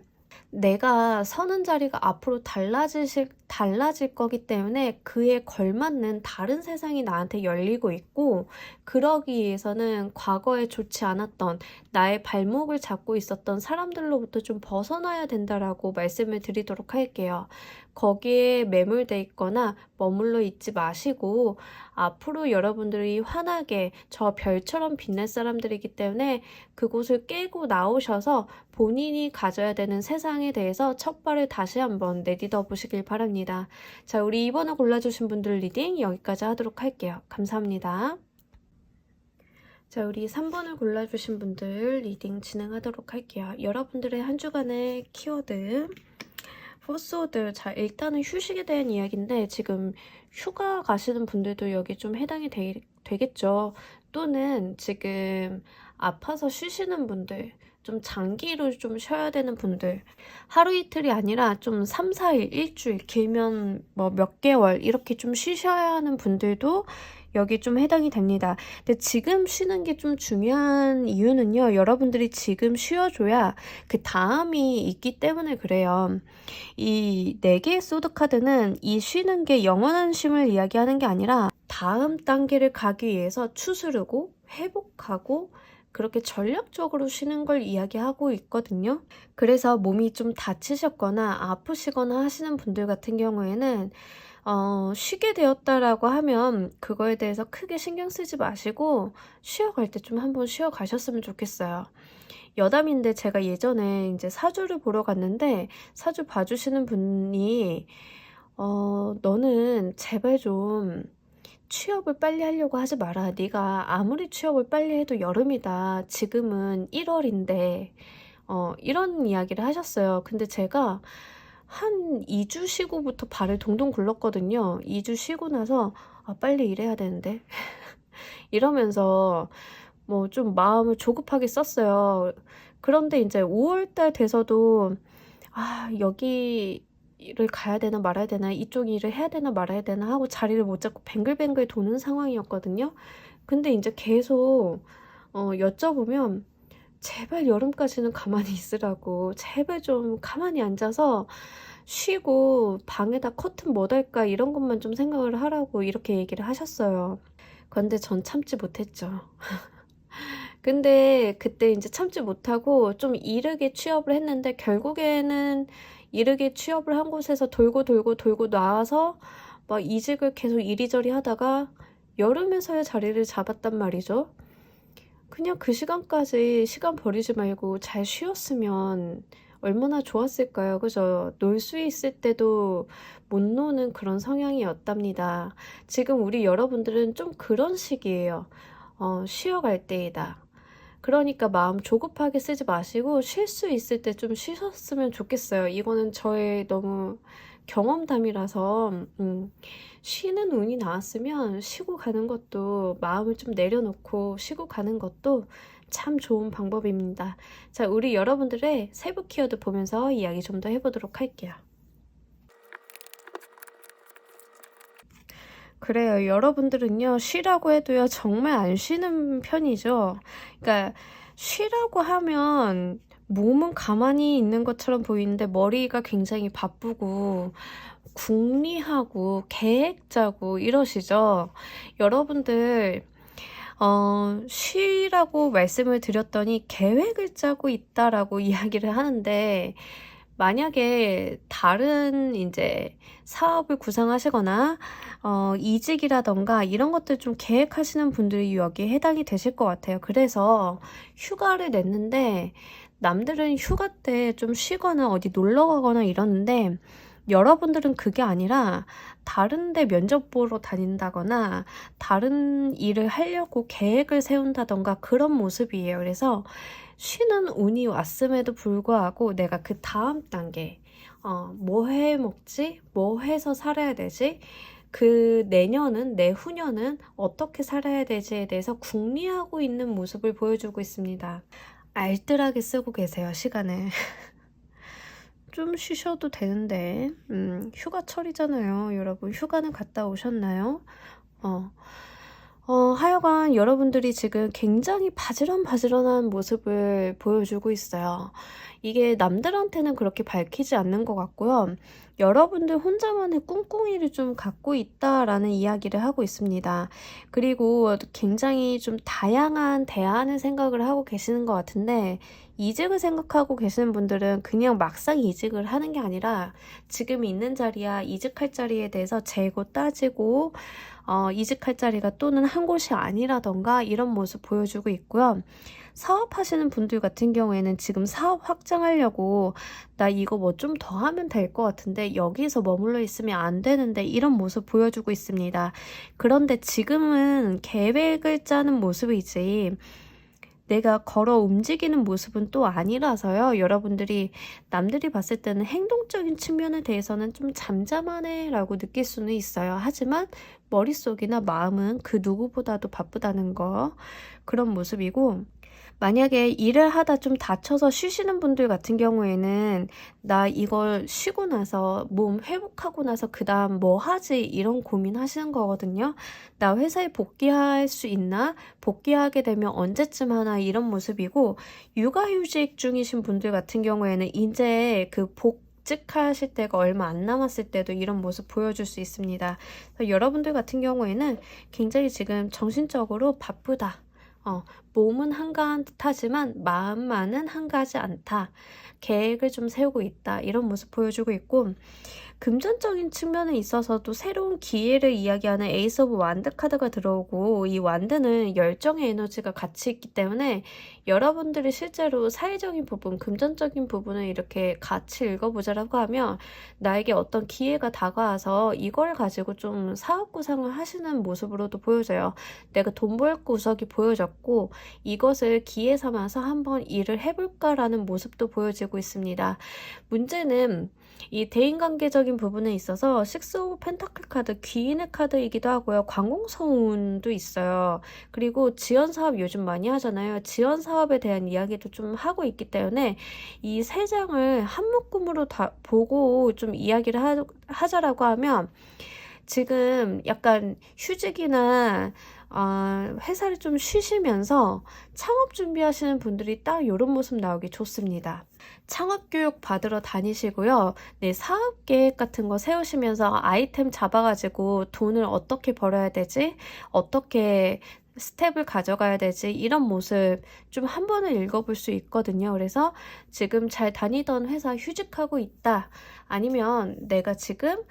내가 서는 자리가 앞으로 달라질 거기 때문에 그에 걸맞는 다른 세상이 나한테 열리고 있고 그러기 위해서는 과거에 좋지 않았던 나의 발목을 잡고 있었던 사람들로부터 좀 벗어나야 된다라고 말씀을 드리도록 할게요. 거기에 매몰돼 있거나 머물러 있지 마시고 앞으로 여러분들이 환하게 저 별처럼 빛날 사람들이기 때문에 그곳을 깨고 나오셔서 본인이 가져야 되는 세상에 대해서 첫 발을 다시 한번 내딛어 보시길 바랍니다. 자, 우리 2번을 골라주신 분들 리딩 여기까지 하도록 할게요. 감사합니다. 자, 우리 3번을 골라주신 분들 리딩 진행하도록 할게요. 여러분들의 한 주간의 키워드 포스워드. 자, 일단은 휴식에 대한 이야기인데 지금 휴가 가시는 분들도 여기 좀 해당이 되겠죠. 또는 지금 아파서 쉬시는 분들, 좀 장기로 좀 쉬어야 되는 분들, 하루 이틀이 아니라 좀 3, 4일, 일주일, 길면 뭐 몇 개월 이렇게 좀 쉬셔야 하는 분들도 여기 좀 해당이 됩니다. 근데 지금 쉬는 게 좀 중요한 이유는요, 여러분들이 지금 쉬어줘야 그 다음이 있기 때문에 그래요. 이 4개의 소드 카드는 이 쉬는 게 영원한 쉼을 이야기하는 게 아니라 다음 단계를 가기 위해서 추스르고 회복하고 그렇게 전략적으로 쉬는 걸 이야기하고 있거든요. 그래서 몸이 좀 다치셨거나 아프시거나 하시는 분들 같은 경우에는 쉬게 되었다라고 하면 그거에 대해서 크게 신경 쓰지 마시고 쉬어갈 때 좀 한번 쉬어 가셨으면 좋겠어요. 여담인데 제가 예전에 이제 사주를 보러 갔는데 사주 봐주시는 분이 "너는 제발 좀 취업을 빨리 하려고 하지 마라. 네가 아무리 취업을 빨리 해도 여름이다. 지금은 1월인데." 이런 이야기를 하셨어요. 근데 제가 한 2주 쉬고부터 발을 동동 굴렀거든요. 2주 쉬고 나서 '아 빨리 일해야 되는데.' 이러면서 뭐 좀 마음을 조급하게 썼어요. 그런데 인제 5월 달 돼서도 '아 여기를 가야 되나 말아야 되나. 이쪽 일을 해야 되나 말아야 되나.' 하고 자리를 못 잡고 뱅글뱅글 도는 상황이었거든요. 근데 인제 계속 여쭤보면 제발 여름까지는 가만히 있으라고, 제발 좀 가만히 앉아서 쉬고 방에다 커튼 뭐 달까 이런 것만 좀 생각을 하라고 이렇게 얘기를 하셨어요. 그런데 전 참지 못했죠. 근데 그때 인제 참지 못하고 좀 이르게 취업을 했는데 결국에는 이르게 취업을 한 곳에서 돌고 돌고 돌고 나와서 막 이직을 계속 이리저리 하다가 여름에서야 자리를 잡았단 말이죠. 그냥 그 시간까지 시간 버리지 말고 잘 쉬었으면 얼마나 좋았을까요? 그죠? 놀 수 있을 때도 못 노는 그런 성향이었답니다. 지금 우리 여러분들은 좀 그런 시기예요. 쉬어갈 때이다. 그러니까 마음 조급하게 쓰지 마시고 쉴 수 있을 때 좀 쉬셨으면 좋겠어요. 이거는 저의 너무 경험담이라서 쉬는 운이 나왔으면 쉬고 가는 것도, 마음을 좀 내려놓고 쉬고 가는 것도 참 좋은 방법입니다. 자, 우리 여러분들의 세부 키워드 보면서 이야기 좀 더 해보도록 할게요. 그래요. 여러분들은요, 쉬라고 해도요, 정말 안 쉬는 편이죠. 그러니까, 쉬라고 하면 몸은 가만히 있는 것처럼 보이는데 머리가 굉장히 바쁘고, 궁리하고, 계획 짜고 이러시죠. 여러분들, 쉬라고 말씀을 드렸더니 계획을 짜고 있다라고 이야기를 하는데, 만약에 다른 이제 사업을 구상하시거나 이직이라든가 이런 것들 좀 계획하시는 분들이 여기에 해당이 되실 것 같아요. 그래서 휴가를 냈는데 남들은 휴가 때 좀 쉬거나 어디 놀러 가거나 이러는데 여러분들은 그게 아니라 다른 데 면접 보러 다닌다거나 다른 일을 하려고 계획을 세운다든가 그런 모습이에요. 그래서 쉬는 운이 왔음에도 불구하고 내가 그 다음 단계, 뭐 해 먹지? 뭐 해서 살아야 되지? 그 내년은, 내후년은 어떻게 살아야 되지에 대해서 궁리하고 있는 모습을 보여주고 있습니다. 알뜰하게 쓰고 계세요, 시간을. 좀 쉬셔도 되는데, 휴가철이잖아요. 여러분, 휴가는 갔다 오셨나요? 어, 하여간 여러분들이 지금 굉장히 바지런바지런한 모습을 보여주고 있어요. 이게 남들한테는 그렇게 밝히지 않는 것 같고요. 여러분들 혼자만의 꿍꿍이를 좀 갖고 있다라는 이야기를 하고 있습니다. 그리고 굉장히 좀 다양한 대안을 생각을 하고 계시는 것 같은데, 이직을 생각하고 계시는 분들은 그냥 막상 이직을 하는 게 아니라 지금 있는 자리야 이직할 자리에 대해서 재고 따지고 이직할 자리가 또는 한 곳이 아니라던가 이런 모습 보여주고 있고요. 사업하시는 분들 같은 경우에는 지금 사업 확장하려고 나 이거 뭐 좀 더 하면 될 것 같은데 여기서 머물러 있으면 안 되는데 이런 모습 보여주고 있습니다. 그런데 지금은 계획을 짜는 모습이지 내가 걸어 움직이는 모습은 또 아니라서요. 여러분들이 남들이 봤을 때는 행동적인 측면에 대해서는 좀 잠잠하네 라고 느낄 수는 있어요. 하지만 머릿속이나 마음은 그 누구보다도 바쁘다는 거, 그런 모습이고, 만약에 일을 하다 좀 다쳐서 쉬시는 분들 같은 경우에는 나 이걸 쉬고 나서 몸 회복하고 나서 그 다음 뭐 하지 이런 고민하시는 거거든요. 나 회사에 복귀할 수 있나? 복귀하게 되면 언제쯤 하나 이런 모습이고, 육아휴직 중이신 분들 같은 경우에는 이제 그 복직하실 때가 얼마 안 남았을 때도 이런 모습 보여줄 수 있습니다. 여러분들 같은 경우에는 굉장히 지금 정신적으로 바쁘다. 몸은 한가한 듯하지만 마음만은 한가하지 않다. 계획을 좀 세우고 있다. 이런 모습 보여주고 있고, 금전적인 측면에 있어서도 새로운 기회를 이야기하는 에이스 오브 완드 카드가 들어오고, 이 완드는 열정의 에너지가 같이 있기 때문에 여러분들이 실제로 사회적인 부분, 금전적인 부분을 이렇게 같이 읽어보자라고 하면 나에게 어떤 기회가 다가와서 이걸 가지고 좀 사업 구상을 하시는 모습으로도 보여져요. 내가 돈 벌 구석이 보여졌고 이것을 기회 삼아서 한번 일을 해볼까라는 모습도 보여지고 있습니다. 문제는 이 대인관계적인 부분에 있어서 식스 오브 펜타클 카드, 귀인의 카드이기도 하고요. 관공서운도 있어요. 그리고 지원사업 요즘 많이 하잖아요. 지원사업에 대한 이야기도 좀 하고 있기 때문에 이 세 장을 한 묶음으로 다 보고 좀 이야기를 하자라고 하면, 지금 약간 휴직이나 회사를 좀 쉬시면서 창업 준비하시는 분들이 딱 이런 모습 나오기 좋습니다. 창업 교육 받으러 다니시고요. 네, 사업 계획 같은 거 세우시면서 아이템 잡아가지고 돈을 어떻게 벌어야 되지? 어떻게 스텝을 가져가야 되지? 이런 모습 좀 한 번을 읽어볼 수 있거든요. 그래서 지금 잘 다니던 회사 휴직하고 있다. 아니면 내가 지금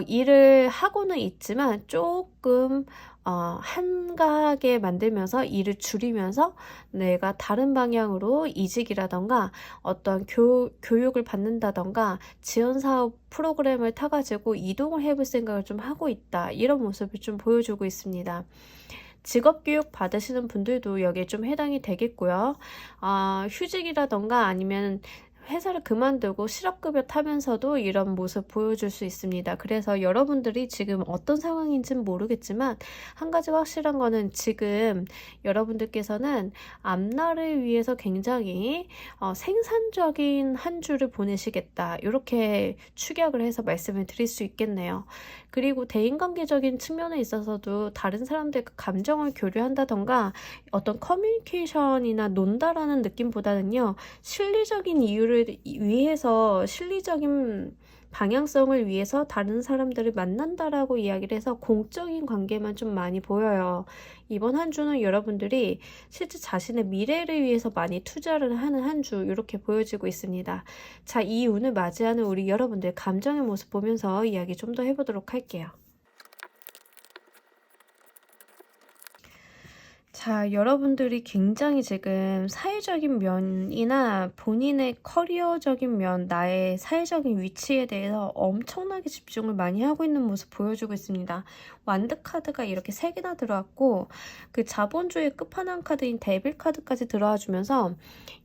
일을 하고는 있지만 조금 한가하게 만들면서 일을 줄이면서 내가 다른 방향으로 이직이라던가 어떤 교육을 받는다던가 지원사업 프로그램을 타가지고 이동을 해볼 생각을 좀 하고 있다. 이런 모습을 좀 보여주고 있습니다. 직업교육 받으시는 분들도 여기에 좀 해당이 되겠고요. 휴직이라던가 아니면 회사를 그만두고 실업급여 타면서도 이런 모습 보여줄 수 있습니다. 그래서 여러분들이 지금 어떤 상황인지는 모르겠지만 한 가지 확실한 거는 지금 여러분들께서는 앞날을 위해서 굉장히 생산적인 한 주를 보내시겠다. 이렇게 축약을 해서 말씀을 드릴 수 있겠네요. 그리고 대인관계적인 측면에 있어서도 다른 사람들과 감정을 교류한다던가 어떤 커뮤니케이션이나 논다라는 느낌보다는요, 실리적인 이유를 위해서, 실리적인 방향성을 위해서 다른 사람들을 만난다라고 이야기를 해서 공적인 관계만 좀 많이 보여요. 이번 한 주는 여러분들이 실제 자신의 미래를 위해서 많이 투자를 하는 한 주, 이렇게 보여지고 있습니다. 자, 이 운을 맞이하는 우리 여러분들 감정의 모습 보면서 이야기 좀 더 해보도록 할게요. 자, 여러분들이 굉장히 지금 사회적인 면이나 본인의 커리어적인 면, 나의 사회적인 위치에 대해서 엄청나게 집중을 많이 하고 있는 모습 보여주고 있습니다. 완드 카드가 이렇게 3개나 들어왔고, 그 자본주의 끝판왕 카드인 데빌 카드까지 들어와 주면서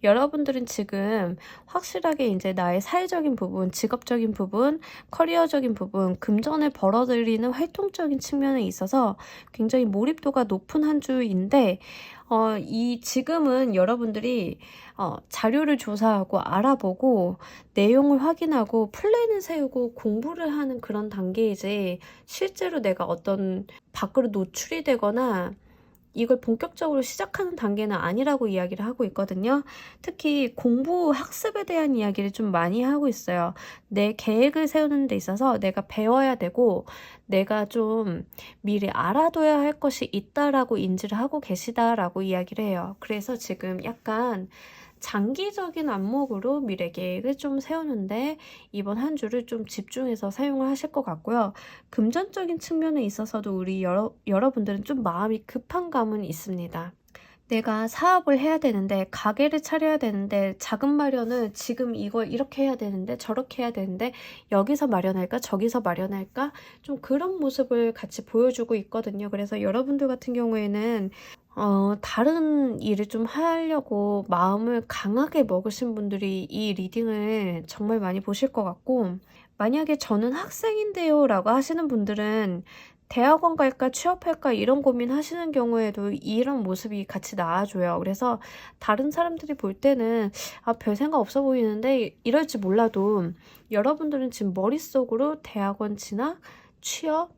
여러분들은 지금 확실하게 이제 나의 사회적인 부분, 직업적인 부분, 커리어적인 부분, 금전을 벌어들이는 활동적인 측면에 있어서 굉장히 몰입도가 높은 한 주인데, 지금은 여러분들이 자료를 조사하고 알아보고 내용을 확인하고 플랜을 세우고 공부를 하는 그런 단계이지, 실제로 내가 어떤 밖으로 노출이 되거나 이걸 본격적으로 시작하는 단계는 아니라고 이야기를 하고 있거든요. 특히 공부, 학습에 대한 이야기를 좀 많이 하고 있어요. 내 계획을 세우는 데 있어서 내가 배워야 되고 내가 좀 미리 알아둬야 할 것이 있다라고 인지를 하고 계시다라고 이야기를 해요. 그래서 지금 약간 장기적인 안목으로 미래 계획을 좀 세우는데 이번 한 주를 좀 집중해서 사용을 하실 것 같고요. 금전적인 측면에 있어서도 우리 여러분들은 좀 마음이 급한 감은 있습니다. 내가 사업을 해야 되는데, 가게를 차려야 되는데, 자금 마련은 지금 이걸 이렇게 해야 되는데, 저렇게 해야 되는데, 여기서 마련할까, 저기서 마련할까, 좀 그런 모습을 같이 보여주고 있거든요. 그래서 여러분들 같은 경우에는 다른 일을 좀 하려고 마음을 강하게 먹으신 분들이 이 리딩을 정말 많이 보실 것 같고, 만약에 저는 학생인데요 라고 하시는 분들은 대학원 갈까 취업할까 이런 고민 하시는 경우에도 이런 모습이 같이 나와줘요. 그래서 다른 사람들이 볼 때는 별 생각 없어 보이는데 이럴지 몰라도 여러분들은 지금 머릿속으로 대학원 진학, 취업,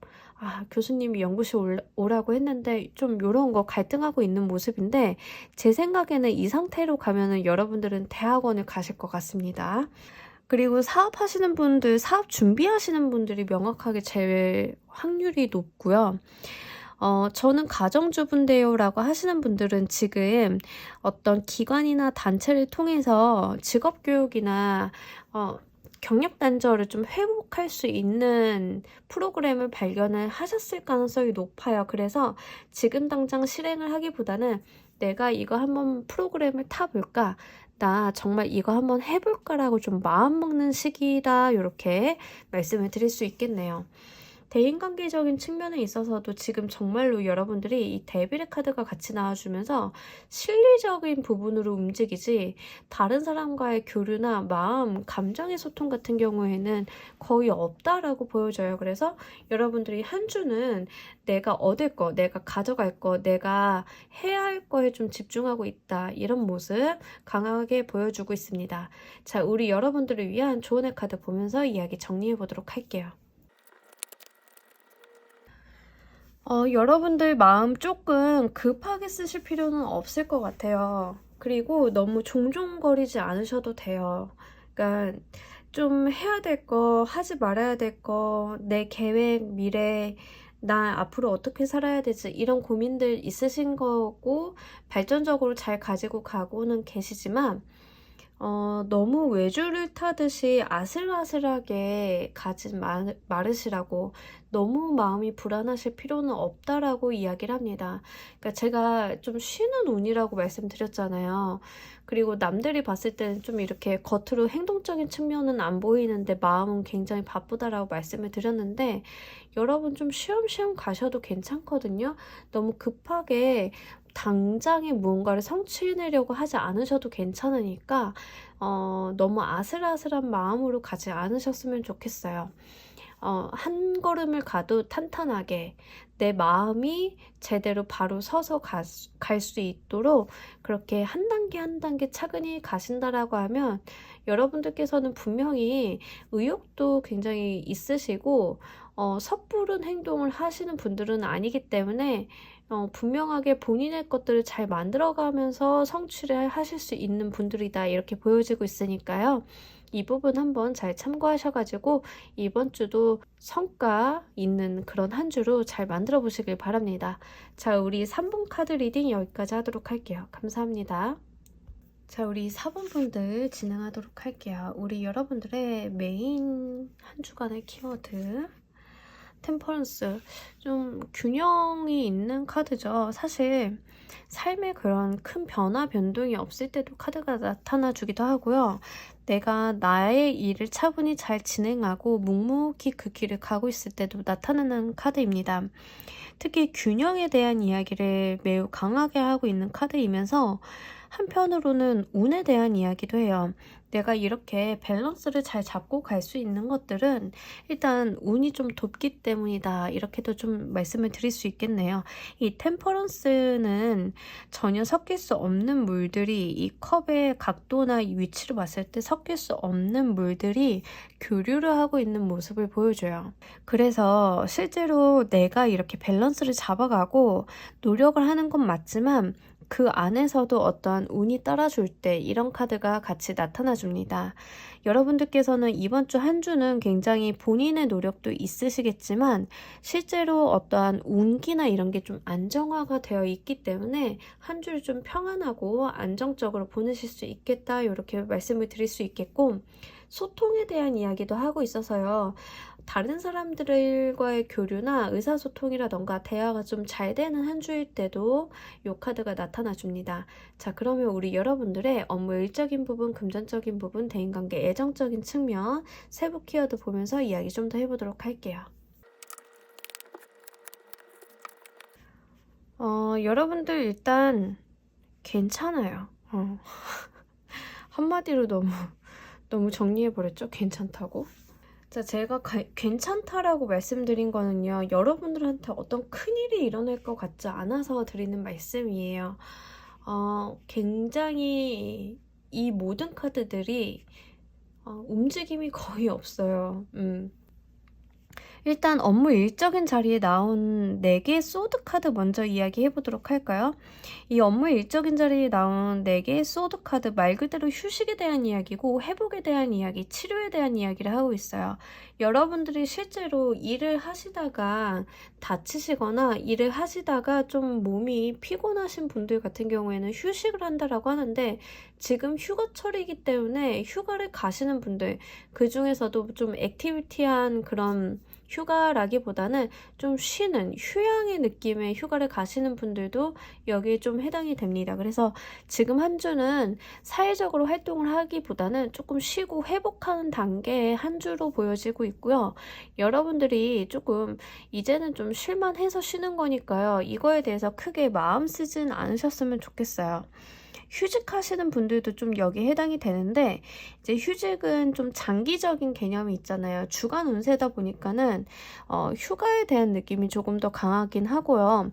교수님이 연구실 오라고 했는데 좀 이런 거 갈등하고 있는 모습인데, 제 생각에는 이 상태로 가면은 여러분들은 대학원을 가실 것 같습니다. 그리고 사업하시는 분들, 사업 준비하시는 분들이 명확하게 제일 확률이 높고요. 저는 가정주부인데요 라고 하시는 분들은 지금 어떤 기관이나 단체를 통해서 직업교육이나 경력 단절을 좀 회복할 수 있는 프로그램을 발견을 하셨을 가능성이 높아요. 그래서 지금 당장 실행을 하기보다는 내가 이거 한번 프로그램을 타볼까? 나 정말 이거 한번 해볼까라고 좀 마음 먹는 시기다. 이렇게 말씀을 드릴 수 있겠네요. 대인관계적인 측면에 있어서도 지금 정말로 여러분들이 이 데빌의 카드가 같이 나와주면서 실리적인 부분으로 움직이지 다른 사람과의 교류나 마음, 감정의 소통 같은 경우에는 거의 없다라고 보여져요. 그래서 여러분들이 한 주는 내가 얻을 거, 내가 가져갈 거, 내가 해야 할 거에 좀 집중하고 있다. 이런 모습 강하게 보여주고 있습니다. 자, 우리 여러분들을 위한 조언의 카드 보면서 이야기 정리해 보도록 할게요. 여러분들 마음 조금 급하게 쓰실 필요는 없을 것 같아요. 그리고 너무 종종거리지 않으셔도 돼요. 그러니까 좀 해야 될 거, 하지 말아야 될 거, 내 계획, 미래, 나 앞으로 어떻게 살아야 되지, 이런 고민들 있으신 거고 발전적으로 잘 가지고 가고는 계시지만 너무 외줄을 타듯이 아슬아슬하게 가지 말으시라고, 너무 마음이 불안하실 필요는 없다라고 이야기를 합니다. 그러니까 제가 좀 쉬는 운이라고 말씀드렸잖아요. 그리고 남들이 봤을 때는 좀 이렇게 겉으로 행동적인 측면은 안 보이는데 마음은 굉장히 바쁘다라고 말씀을 드렸는데, 여러분 좀 쉬엄쉬엄 가셔도 괜찮거든요. 너무 급하게 당장에 무언가를 성취해내려고 하지 않으셔도 괜찮으니까 너무 아슬아슬한 마음으로 가지 않으셨으면 좋겠어요. 한 걸음을 가도 탄탄하게 내 마음이 제대로 바로 서서 갈 수 있도록 그렇게 한 단계 한 단계 차근히 가신다라고 하면, 여러분들께서는 분명히 의욕도 굉장히 있으시고 섣부른 행동을 하시는 분들은 아니기 때문에 분명하게 본인의 것들을 잘 만들어가면서 성취를 하실 수 있는 분들이다, 이렇게 보여지고 있으니까요. 이 부분 한번 잘 참고하셔가지고 이번 주도 성과 있는 그런 한 주로 잘 만들어 보시길 바랍니다. 자, 우리 3번 카드 리딩 여기까지 하도록 할게요. 감사합니다. 자, 우리 4번 분들 진행하도록 할게요. 우리 여러분들의 메인 한 주간의 키워드 템퍼런스, 좀 균형이 있는 카드죠. 사실 삶에 그런 큰 변화 변동이 없을 때도 카드가 나타나 주기도 하고요. 내가 나의 일을 차분히 잘 진행하고 묵묵히 그 길을 가고 있을 때도 나타나는 카드입니다. 특히 균형에 대한 이야기를 매우 강하게 하고 있는 카드이면서 한편으로는 운에 대한 이야기도 해요. 내가 이렇게 밸런스를 잘 잡고 갈 수 있는 것들은 일단 운이 좀 돕기 때문이다, 이렇게도 좀 말씀을 드릴 수 있겠네요. 이 템퍼런스는 전혀 섞일 수 없는 물들이, 이 컵의 각도나 위치를 봤을 때 섞일 수 없는 물들이 교류를 하고 있는 모습을 보여줘요. 그래서 실제로 내가 이렇게 밸런스를 잡아가고 노력을 하는 건 맞지만 그 안에서도 어떠한 운이 따라줄 때 이런 카드가 같이 나타나 줍니다. 여러분들께서는 이번 주 한 주는 굉장히 본인의 노력도 있으시겠지만 실제로 어떠한 운기나 이런 게 좀 안정화가 되어 있기 때문에 한 주를 좀 평안하고 안정적으로 보내실 수 있겠다, 이렇게 말씀을 드릴 수 있겠고, 소통에 대한 이야기도 하고 있어서요. 다른 사람들과의 교류나 의사소통이라던가 대화가 좀 잘 되는 한 주일 때도 이 카드가 나타나 줍니다. 자, 그러면 우리 여러분들의 업무 일적인 부분, 금전적인 부분, 대인관계, 애정적인 측면, 세부 키워드 보면서 이야기 좀 더 해보도록 할게요. 여러분들 일단 괜찮아요. 한마디로 너무 정리해버렸죠? 괜찮다고? 자, 제가 괜찮다라고 말씀드린 거는요, 여러분들한테 어떤 큰일이 일어날 것 같지 않아서 드리는 말씀이에요. 굉장히 이 모든 카드들이 움직임이 거의 없어요. 일단 업무 일적인 자리에 나온 4개의 소드 카드 먼저 이야기해 보도록 할까요? 이 업무 일적인 자리에 나온 4개의 소드 카드 말 그대로 휴식에 대한 이야기고 회복에 대한 이야기, 치료에 대한 이야기를 하고 있어요. 여러분들이 실제로 일을 하시다가 다치시거나 일을 하시다가 좀 몸이 피곤하신 분들 같은 경우에는 휴식을 한다라고 하는데 지금 휴가철이기 때문에 휴가를 가시는 분들 그 중에서도 좀 액티비티한 그런 휴가라기보다는 좀 쉬는 휴양의 느낌의 휴가를 가시는 분들도 여기에 좀 해당이 됩니다. 그래서 지금 한 주는 사회적으로 활동을 하기보다는 조금 쉬고 회복하는 단계의 한 주로 보여지고 있고요. 여러분들이 조금 이제는 좀 쉴만해서 쉬는 거니까요. 이거에 대해서 크게 마음 쓰진 않으셨으면 좋겠어요. 휴직하시는 분들도 좀 여기에 해당이 되는데 이제 휴직은 좀 장기적인 개념이 있잖아요. 주간 운세다 보니까는 휴가에 대한 느낌이 조금 더 강하긴 하고요.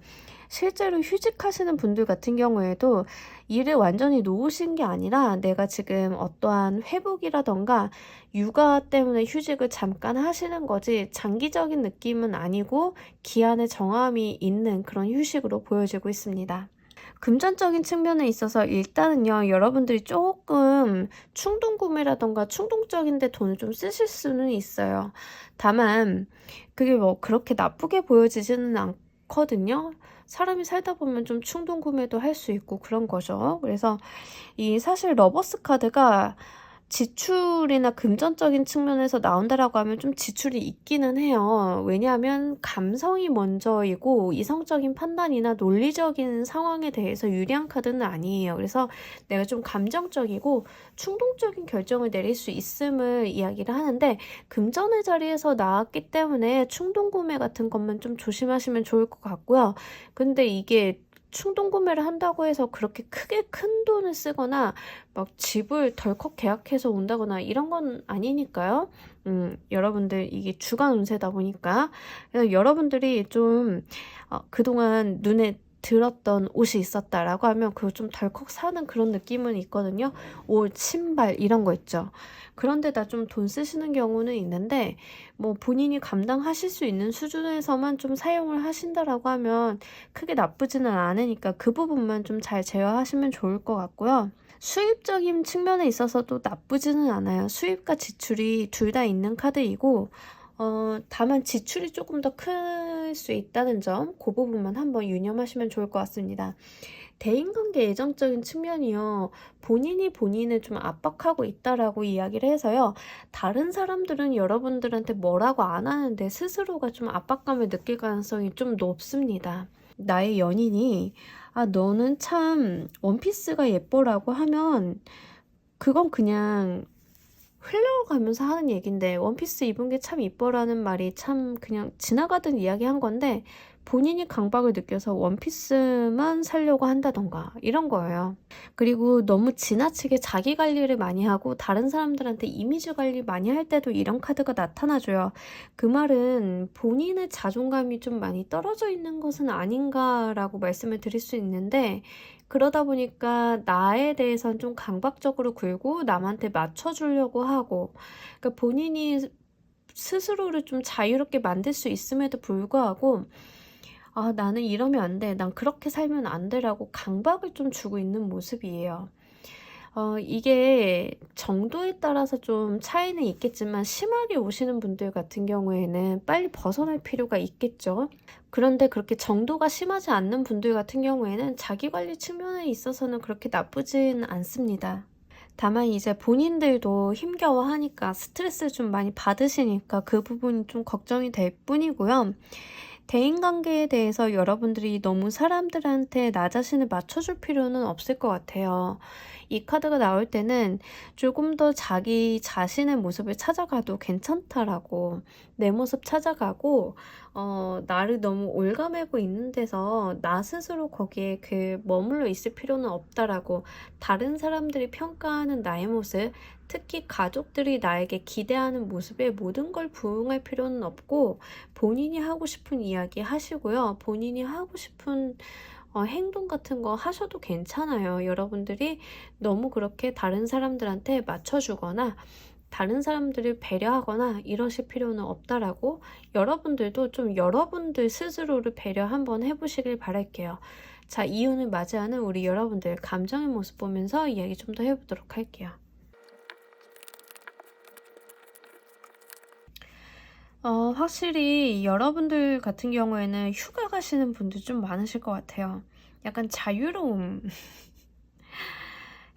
실제로 휴직하시는 분들 같은 경우에도 일을 완전히 놓으신 게 아니라 내가 지금 어떠한 회복이라던가 육아 때문에 휴직을 잠깐 하시는 거지 장기적인 느낌은 아니고 기한의 정함이 있는 그런 휴식으로 보여지고 있습니다. 금전적인 측면에 있어서 일단은요, 여러분들이 조금 충동 구매라던가 충동적인데 돈을 좀 쓰실 수는 있어요. 다만 그게 뭐 그렇게 나쁘게 보여지지는 않거든요. 사람이 살다 보면 좀 충동 구매도 할 수 있고 그런 거죠. 그래서 이 사실 러버스 카드가 지출이나 금전적인 측면에서 나온다라고 하면 좀 지출이 있기는 해요. 왜냐하면 감성이 먼저이고 이성적인 판단이나 논리적인 상황에 대해서 유리한 카드는 아니에요. 그래서 내가 좀 감정적이고 충동적인 결정을 내릴 수 있음을 이야기를 하는데 금전의 자리에서 나왔기 때문에 충동 구매 같은 것만 좀 조심하시면 좋을 것 같고요. 근데 이게 충동 구매를 한다고 해서 그렇게 크게 큰 돈을 쓰거나 막 집을 덜컥 계약해서 온다거나 이런 건 아니니까요. 여러분들 이게 주간 운세다 보니까 그래서 여러분들이 좀 그동안 눈에 들었던 옷이 있었다라고 하면 그거 좀 덜컥 사는 그런 느낌은 있거든요. 옷, 신발 이런 거 있죠. 그런데다 좀 돈 쓰시는 경우는 있는데 뭐 본인이 감당하실 수 있는 수준에서만 좀 사용을 하신다라고 하면 크게 나쁘지는 않으니까 그 부분만 좀 잘 제어하시면 좋을 것 같고요. 수입적인 측면에 있어서도 나쁘지는 않아요. 수입과 지출이 둘 다 있는 카드이고 다만 지출이 조금 더 클 수 있다는 점, 그 부분만 한번 유념하시면 좋을 것 같습니다. 대인관계 애정적인 측면이요. 본인이 본인을 좀 압박하고 있다라고 이야기를 해서요. 다른 사람들은 여러분들한테 뭐라고 안 하는데 스스로가 좀 압박감을 느낄 가능성이 좀 높습니다. 나의 연인이 너는 참 원피스가 예뻐라고 하면 그건 그냥 흘러가면서 하는 얘긴데 원피스 입은 게 참 이뻐라는 말이 참 그냥 지나가던 이야기 한 건데 본인이 강박을 느껴서 원피스만 사려고 한다던가 이런 거예요. 그리고 너무 지나치게 자기 관리를 많이 하고 다른 사람들한테 이미지 관리 많이 할 때도 이런 카드가 나타나줘요. 그 말은 본인의 자존감이 좀 많이 떨어져 있는 것은 아닌가라고 말씀을 드릴 수 있는데 그러다 보니까 나에 대해서는 좀 강박적으로 굴고 남한테 맞춰주려고 하고 그러니까 본인이 스스로를 좀 자유롭게 만들 수 있음에도 불구하고 나는 이러면 안 돼. 난 그렇게 살면 안 돼라고 강박을 좀 주고 있는 모습이에요. 이게 정도에 따라서 좀 차이는 있겠지만 심하게 오시는 분들 같은 경우에는 빨리 벗어날 필요가 있겠죠. 그런데 그렇게 정도가 심하지 않는 분들 같은 경우에는 자기관리 측면에 있어서는 그렇게 나쁘진 않습니다. 다만 이제 본인들도 힘겨워하니까 스트레스를 좀 많이 받으시니까 그 부분이 좀 걱정이 될 뿐이고요. 대인관계에 대해서 여러분들이 너무 사람들한테 나 자신을 맞춰줄 필요는 없을 것 같아요. 이 카드가 나올 때는 조금 더 자기 자신의 모습을 찾아가도 괜찮다라고 내 모습 찾아가고 나를 너무 올가매고 있는 데서 나 스스로 거기에 머물러 있을 필요는 없다라고 다른 사람들이 평가하는 나의 모습 특히 가족들이 나에게 기대하는 모습에 모든 걸 부응할 필요는 없고 본인이 하고 싶은 이야기 하시고요. 본인이 하고 싶은 행동 같은 거 하셔도 괜찮아요. 여러분들이 너무 그렇게 다른 사람들한테 맞춰주거나 다른 사람들을 배려하거나 이러실 필요는 없다라고 여러분들도 좀 여러분들 스스로를 배려 한번 해보시길 바랄게요. 자, 이혼을 맞이하는 우리 여러분들 감정의 모습 보면서 이야기 좀 더 해보도록 할게요. 확실히 여러분들 같은 경우에는 휴가 가시는 분들 좀 많으실 것 같아요. 약간 자유로움,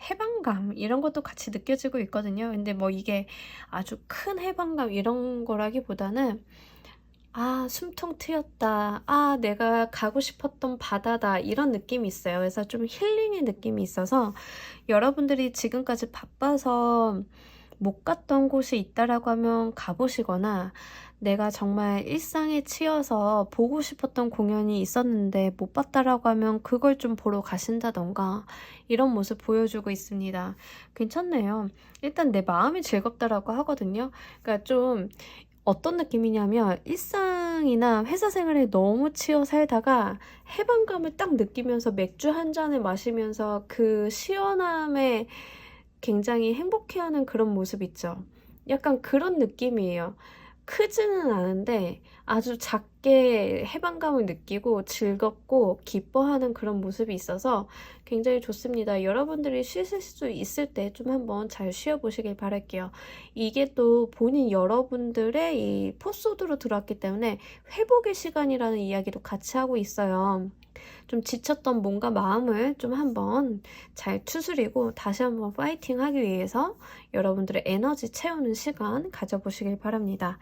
해방감 이런 것도 같이 느껴지고 있거든요. 근데 뭐 이게 아주 큰 해방감 이런 거라기보다는 숨통 트였다. 내가 가고 싶었던 바다다. 이런 느낌이 있어요. 그래서 좀 힐링의 느낌이 있어서 여러분들이 지금까지 바빠서 못 갔던 곳이 있다라고 하면 가보시거나, 내가 정말 일상에 치여서 보고 싶었던 공연이 있었는데 못 봤다라고 하면 그걸 좀 보러 가신다던가 이런 모습 보여주고 있습니다. 괜찮네요. 일단 내 마음이 즐겁다라고 하거든요. 그러니까 좀 어떤 느낌이냐면, 일상이나 회사 생활에 너무 치여 살다가 해방감을 딱 느끼면서 맥주 한 잔을 마시면서 그 시원함에 굉장히 행복해하는 그런 모습 있죠. 약간 그런 느낌이에요. 크지는 않은데 아주 작게 해방감을 느끼고 즐겁고 기뻐하는 그런 모습이 있어서 굉장히 좋습니다. 여러분들이 쉬실 수 있을 때 좀 한번 잘 쉬어보시길 바랄게요. 이게 또 본인 여러분들의 이 포소드로 들어왔기 때문에 회복의 시간이라는 이야기도 같이 하고 있어요. 좀 지쳤던 몸과 마음을 좀 한번 잘 추스리고 다시 한번 파이팅 하기 위해서 여러분들의 에너지 채우는 시간 가져보시길 바랍니다.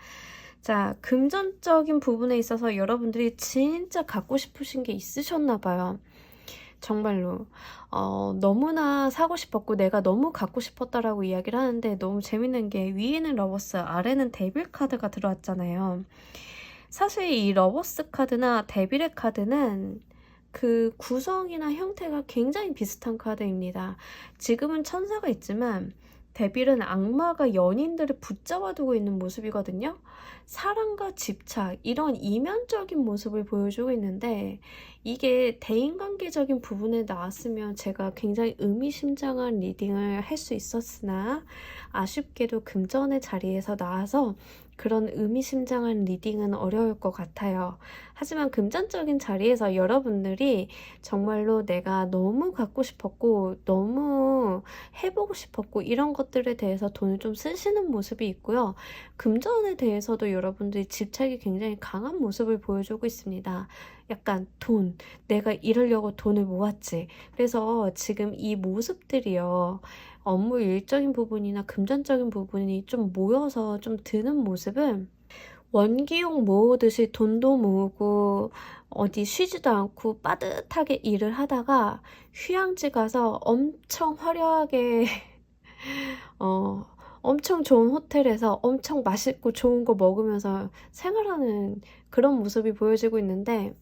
자, 금전적인 부분에 있어서 여러분들이 진짜 갖고 싶으신 게 있으셨나 봐요. 정말로 너무나 사고 싶었고 내가 너무 갖고 싶었다라고 이야기를 하는데, 너무 재밌는 게 위에는 러버스, 아래는 데빌 카드가 들어왔잖아요. 사실 이 러버스 카드나 데빌의 카드는 그 구성이나 형태가 굉장히 비슷한 카드입니다. 지금은 천사가 있지만 데빌은 악마가 연인들을 붙잡아두고 있는 모습이거든요. 사랑과 집착, 이런 이면적인 모습을 보여주고 있는데, 이게 대인관계적인 부분에 나왔으면 제가 굉장히 의미심장한 리딩을 할 수 있었으나, 아쉽게도 금전의 자리에서 나와서 그런 의미심장한 리딩은 어려울 것 같아요. 하지만 금전적인 자리에서 여러분들이 정말로 내가 너무 갖고 싶었고 너무 해보고 싶었고 이런 것들에 대해서 돈을 좀 쓰시는 모습이 있고요. 금전에 대해서도 여러분들이 집착이 굉장히 강한 모습을 보여주고 있습니다. 약간 돈, 내가 이러려고 돈을 모았지. 그래서 지금 이 모습들이요, 업무 일적인 부분이나 금전적인 부분이 좀 모여서 좀 드는 모습은, 원기용 모으듯이 돈도 모으고 어디 쉬지도 않고 빠듯하게 일을 하다가 휴양지 가서 엄청 화려하게 엄청 좋은 호텔에서 엄청 맛있고 좋은 거 먹으면서 생활하는 그런 모습이 보여지고 있는데,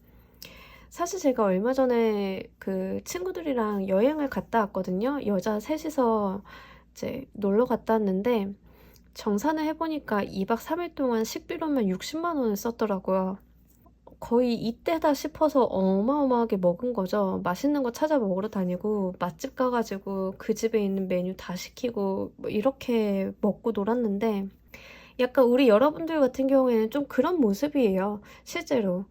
사실 제가 얼마 전에 그 친구들이랑 여행을 갔다 왔거든요. 여자 셋이서 이제 놀러 갔다 왔는데, 정산을 해보니까 2박 3일 동안 식비로만 60만 원을 썼더라고요. 거의 이때다 싶어서 어마어마하게 먹은 거죠. 맛있는 거 찾아 먹으러 다니고 맛집 가가지고 그 집에 있는 메뉴 다 시키고 뭐 이렇게 먹고 놀았는데, 약간 우리 여러분들 같은 경우에는 좀 그런 모습이에요. 실제로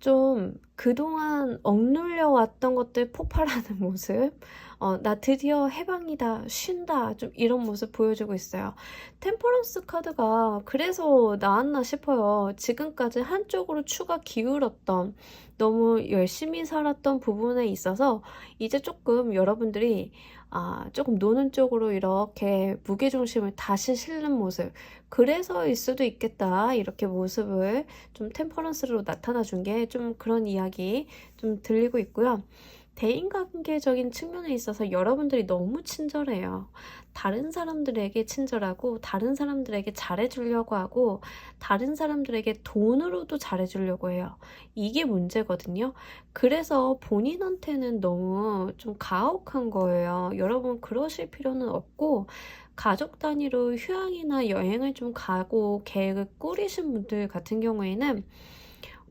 좀 그동안 억눌려 왔던 것들 폭발하는 모습, 나 드디어 해방이다, 쉰다, 좀 이런 모습 보여주고 있어요. 템퍼런스 카드가 그래서 나왔나 싶어요. 지금까지 한쪽으로 추가 기울었던, 너무 열심히 살았던 부분에 있어서 이제 조금 여러분들이 조금 노는 쪽으로 이렇게 무게중심을 다시 실는 모습, 그래서일 수도 있겠다. 이렇게 모습을 좀 템퍼런스로 나타나 준 게 좀 그런 이야기 좀 들리고 있고요. 대인관계적인 측면에 있어서 여러분들이 너무 친절해요. 다른 사람들에게 친절하고 다른 사람들에게 잘해주려고 하고 다른 사람들에게 돈으로도 잘해주려고 해요. 이게 문제거든요. 그래서 본인한테는 너무 좀 가혹한 거예요. 여러분 그러실 필요는 없고, 가족 단위로 휴양이나 여행을 좀 가고 계획을 꾸리신 분들 같은 경우에는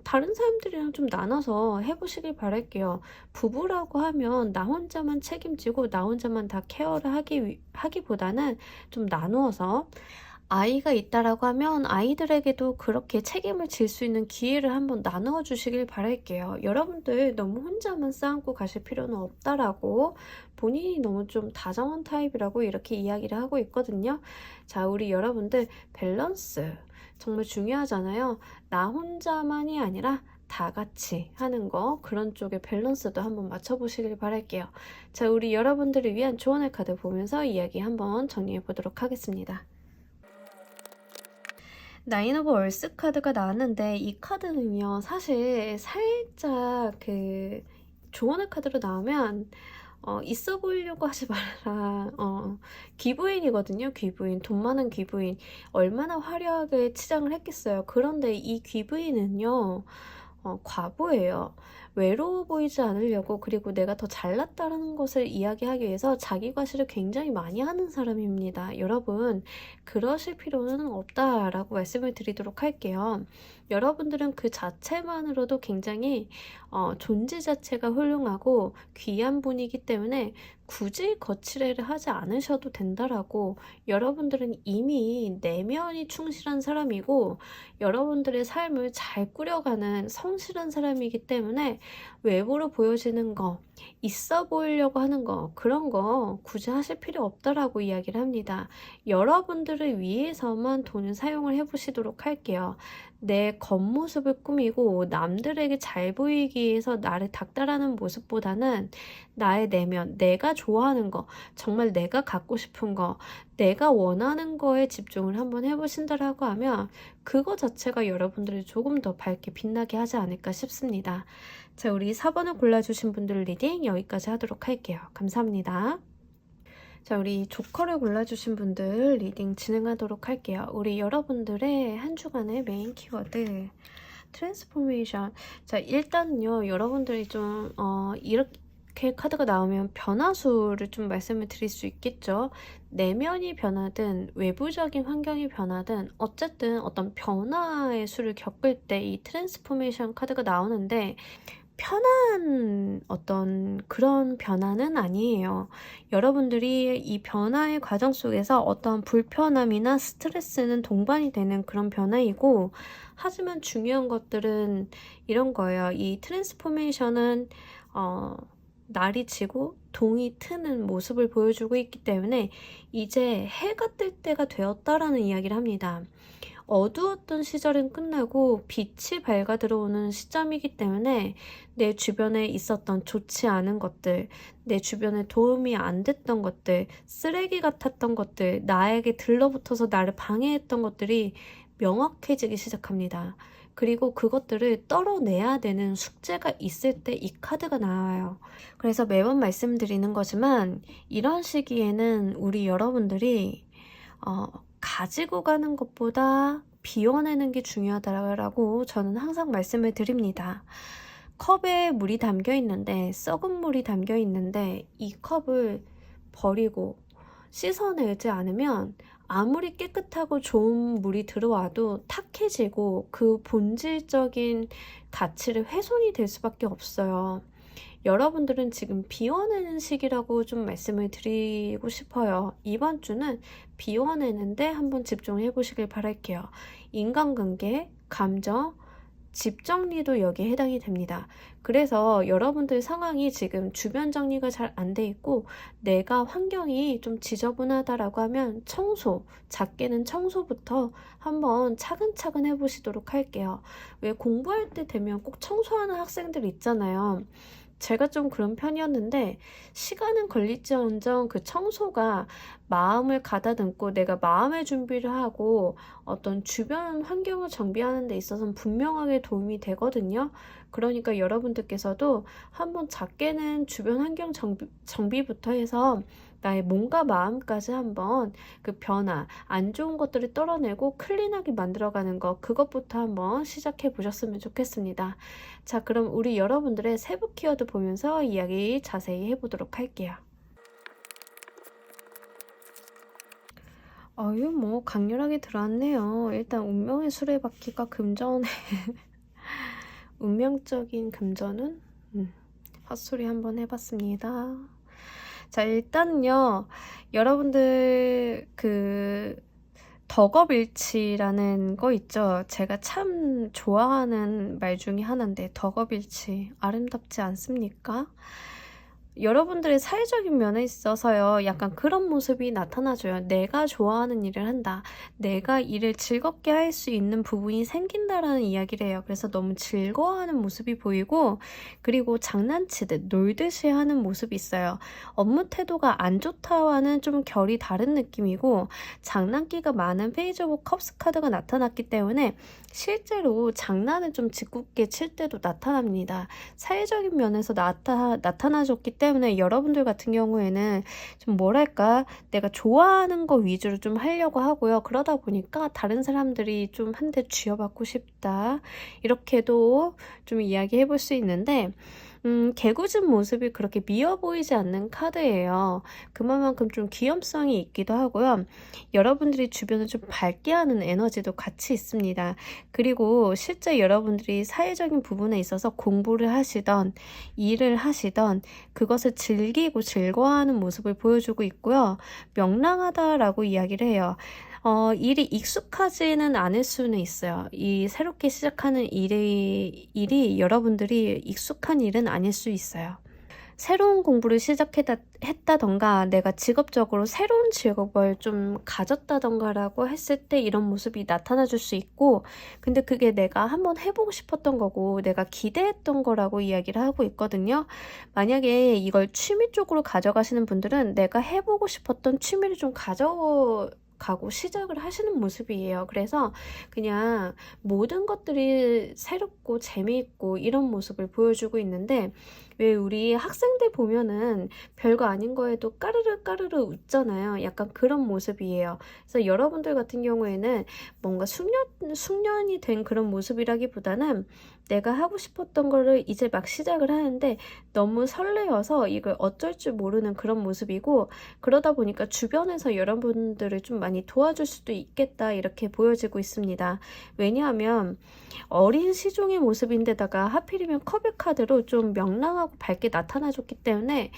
다른 사람들이랑 좀 나눠서 해보시길 바랄게요. 부부라고 하면 나 혼자만 책임지고 나 혼자만 다 케어를 하기보다는 좀 나누어서, 아이가 있다라고 하면 아이들에게도 그렇게 책임을 질 수 있는 기회를 한번 나누어 주시길 바랄게요. 여러분들 너무 혼자만 쌓고 가실 필요는 없다라고, 본인이 너무 좀 다정한 타입이라고 이렇게 이야기를 하고 있거든요. 자, 우리 여러분들 밸런스 정말 중요하잖아요. 나 혼자만이 아니라 다 같이 하는 거, 그런 쪽의 밸런스도 한번 맞춰보시길 바랄게요. 자, 우리 여러분들을 위한 조언의 카드 보면서 이야기 한번 정리해 보도록 하겠습니다. 나인 오브 얼스 카드가 나왔는데, 이 카드는요 사실 살짝 그 조언의 카드로 나오면 있어 보이려고 하지 말아라. 귀부인이거든요. 귀부인, 돈 많은 귀부인. 얼마나 화려하게 치장을 했겠어요. 그런데 이 귀부인은요 과부예요. 외로워 보이지 않으려고, 그리고 내가 더 잘났다는 것을 이야기하기 위해서 자기 과시를 굉장히 많이 하는 사람입니다. 여러분, 그러실 필요는 없다라고 말씀을 드리도록 할게요. 여러분들은 그 자체만으로도 굉장히 존재 자체가 훌륭하고 귀한 분이기 때문에 굳이 거칠애를 하지 않으셔도 된다라고, 여러분들은 이미 내면이 충실한 사람이고 여러분들의 삶을 잘 꾸려가는 성실한 사람이기 때문에 외부로 보여지는 거, 있어 보이려고 하는 거, 그런 거 굳이 하실 필요 없다라고 이야기를 합니다. 여러분들을 위해서만 돈을 사용을 해보시도록 할게요. 내 겉모습을 꾸미고 남들에게 잘 보이기 위해서 나를 닥달하는 모습보다는 나의 내면, 내가 좋아하는 거, 정말 내가 갖고 싶은 거, 내가 원하는 거에 집중을 한번 해보신다라고 하면 그거 자체가 여러분들을 조금 더 밝게 빛나게 하지 않을까 싶습니다. 자, 우리 4번을 골라주신 분들 리딩 여기까지 하도록 할게요. 감사합니다. 자, 우리 조커를 골라주신 분들 리딩 진행하도록 할게요. 우리 여러분들의 한 주간의 메인 키워드 트랜스포메이션. 자, 일단요 여러분들이 좀 이렇게 카드가 나오면 변화수를 좀 말씀을 드릴 수 있겠죠. 내면이 변하든 외부적인 환경이 변하든 어쨌든 어떤 변화의 수를 겪을 때 이 트랜스포메이션 카드가 나오는데, 편한 어떤 그런 변화는 아니에요. 여러분들이 이 변화의 과정 속에서 어떤 불편함이나 스트레스는 동반이 되는 그런 변화이고, 하지만 중요한 것들은 이런 거예요. 이 트랜스포메이션은 날이 지고 동이 트는 모습을 보여주고 있기 때문에 이제 해가 뜰 때가 되었다라는 이야기를 합니다. 어두웠던 시절은 끝나고 빛이 밝아 들어오는 시점이기 때문에 내 주변에 있었던 좋지 않은 것들, 내 주변에 도움이 안 됐던 것들, 쓰레기 같았던 것들, 나에게 들러붙어서 나를 방해했던 것들이 명확해지기 시작합니다. 그리고 그것들을 떨어내야 되는 숙제가 있을 때 이 카드가 나와요. 그래서 매번 말씀드리는 거지만 이런 시기에는 우리 여러분들이 가지고 가는 것보다 비워내는 게 중요하다고 저는 항상 말씀을 드립니다. 컵에 물이 담겨 있는데, 썩은 물이 담겨 있는데 이 컵을 버리고 씻어내지 않으면 아무리 깨끗하고 좋은 물이 들어와도 탁해지고 그 본질적인 가치를 훼손이 될 수밖에 없어요. 여러분들은 지금 비워내는 시기라고 좀 말씀을 드리고 싶어요. 이번 주는 비워내는데 한번 집중해 보시길 바랄게요. 인간관계, 감정, 집 정리도 여기에 해당이 됩니다. 그래서 여러분들 상황이 지금 주변 정리가 잘 안 돼 있고 내가 환경이 좀 지저분하다라고 하면 청소, 작게는 청소부터 한번 차근차근 해보시도록 할게요. 왜 공부할 때 되면 꼭 청소하는 학생들 있잖아요. 제가 좀 그런 편이었는데 시간은 걸릴지언정 그 청소가 마음을 가다듬고 내가 마음의 준비를 하고 어떤 주변 환경을 정비하는 데 있어서는 분명하게 도움이 되거든요. 그러니까 여러분들께서도 한번 작게는 주변 환경 정비부터 해서 나의 몸과 마음까지 한번 그 변화, 안 좋은 것들을 떨어내고 클린하게 만들어가는 것, 그것부터 한번 시작해 보셨으면 좋겠습니다. 자, 그럼 우리 여러분들의 세부 키워드 보면서 이야기 자세히 해보도록 할게요. 이거 뭐 강렬하게 들어왔네요. 일단 운명의 수레바퀴가 금전에 운명적인 금전운? 헛소리 한번 해봤습니다. 자, 일단은요, 여러분들 덕업일치라는 거 있죠. 제가 참 좋아하는 말 중에 하나인데, 덕업일치 아름답지 않습니까? 여러분들의 사회적인 면에 있어서요, 약간 그런 모습이 나타나줘요. 내가 좋아하는 일을 한다. 내가 일을 즐겁게 할 수 있는 부분이 생긴다라는 이야기를 해요. 그래서 너무 즐거워하는 모습이 보이고, 그리고 장난치듯 놀듯이 하는 모습이 있어요. 업무 태도가 안 좋다와는 좀 결이 다른 느낌이고, 장난기가 많은 페이지 오브 컵스 카드가 나타났기 때문에 실제로 장난을 좀 짓궂게 칠 때도 나타납니다. 사회적인 면에서 나타나줬기 때문에 여러분들 같은 경우에는 좀 뭐랄까, 내가 좋아하는 거 위주로 좀 하려고 하고요. 그러다 보니까 다른 사람들이 좀 한 대 쥐어받고 싶다, 이렇게도 좀 이야기해 볼 수 있는데, 개구진 모습이 그렇게 미워 보이지 않는 카드예요. 그만큼 좀 귀염성이 있기도 하고요. 여러분들이 주변을 좀 밝게 하는 에너지도 같이 있습니다. 그리고 실제 여러분들이 사회적인 부분에 있어서 공부를 하시던 일을 하시던 그것을 즐기고 즐거워하는 모습을 보여주고 있고요. 명랑하다라고 이야기를 해요. 일이 익숙하지는 않을 수는 있어요. 이 새롭게 시작하는 일이 여러분들이 익숙한 일은 아닐 수 있어요. 새로운 공부를 시작했다던가 내가 직업적으로 새로운 직업을 좀 가졌다던가라고 했을 때 이런 모습이 나타나 줄 수 있고, 근데 그게 내가 한번 해보고 싶었던 거고 내가 기대했던 거라고 이야기를 하고 있거든요. 만약에 이걸 취미 쪽으로 가져가시는 분들은 내가 해보고 싶었던 취미를 좀 가고 시작을 하시는 모습이에요. 그래서 그냥 모든 것들이 새롭고 재미있고 이런 모습을 보여주고 있는데, 왜 우리 학생들 보면은 별거 아닌 거에도 까르르 웃잖아요. 약간 그런 모습이에요. 그래서 여러분들 같은 경우에는 뭔가 숙련이 된 그런 모습이라기보다는 내가 하고 싶었던 거를 이제 막 시작을 하는데 너무 설레어서 이걸 어쩔 줄 모르는 그런 모습이고, 그러다 보니까 주변에서 여러분들을 좀 많이 도와줄 수도 있겠다, 이렇게 보여지고 있습니다. 왜냐하면 어린 시종의 모습인데다가 하필이면 컵의 카드로 좀 명랑하고 밝게 나타나줬기 때문에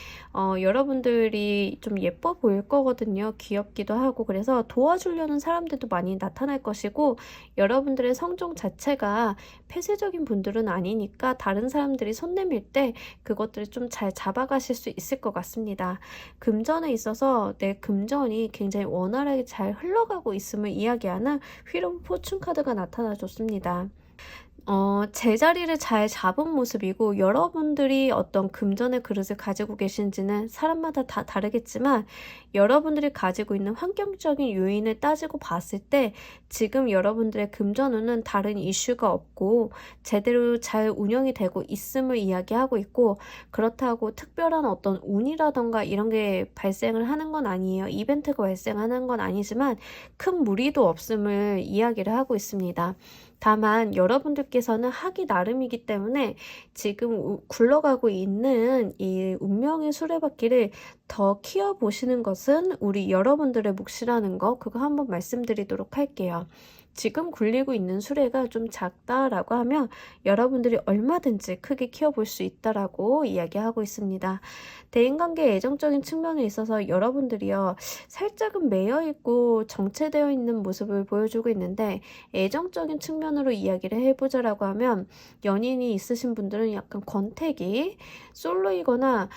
여러분들이 좀 예뻐 보일 거거든요. 귀엽기도 하고. 그래서 도와주려는 사람들도 많이 나타날 것이고, 여러분들의 성종 자체가 폐쇄적인 분들은 아니니까 다른 사람들이 손 내밀 때 그것들을 좀 잘 잡아가실 수 있을 것 같습니다. 금전에 있어서 내 금전이 굉장히 원활하게 잘 흘러가고 있음을 이야기하는 휠 오브 포춘 카드가 나타나줬습니다. 제자리를 잘 잡은 모습이고, 여러분들이 어떤 금전의 그릇을 가지고 계신지는 사람마다 다 다르겠지만 여러분들이 가지고 있는 환경적인 요인을 따지고 봤을 때 지금 여러분들의 금전운은 다른 이슈가 없고 제대로 잘 운영이 되고 있음을 이야기하고 있고, 그렇다고 특별한 어떤 운이라던가 이런 게 발생을 하는 건 아니에요. 이벤트가 발생하는 건 아니지만 큰 무리도 없음을 이야기를 하고 있습니다. 다만 여러분들께서는 하기 나름이기 때문에 지금 굴러가고 있는 이 운명의 수레바퀴를 더 키워보시는 것은 우리 여러분들의 몫이라는 거, 그거 한번 말씀드리도록 할게요. 지금 굴리고 있는 수레가 좀 작다라고 하면 여러분들이 얼마든지 크게 키워볼 수 있다라고 이야기하고 있습니다. 대인관계 애정적인 측면에 있어서 여러분들이요, 살짝은 매여있고 정체되어 있는 모습을 보여주고 있는데, 애정적인 측면으로 이야기를 해보자라고 하면 연인이 있으신 분들은 약간 권태기, 솔로이거나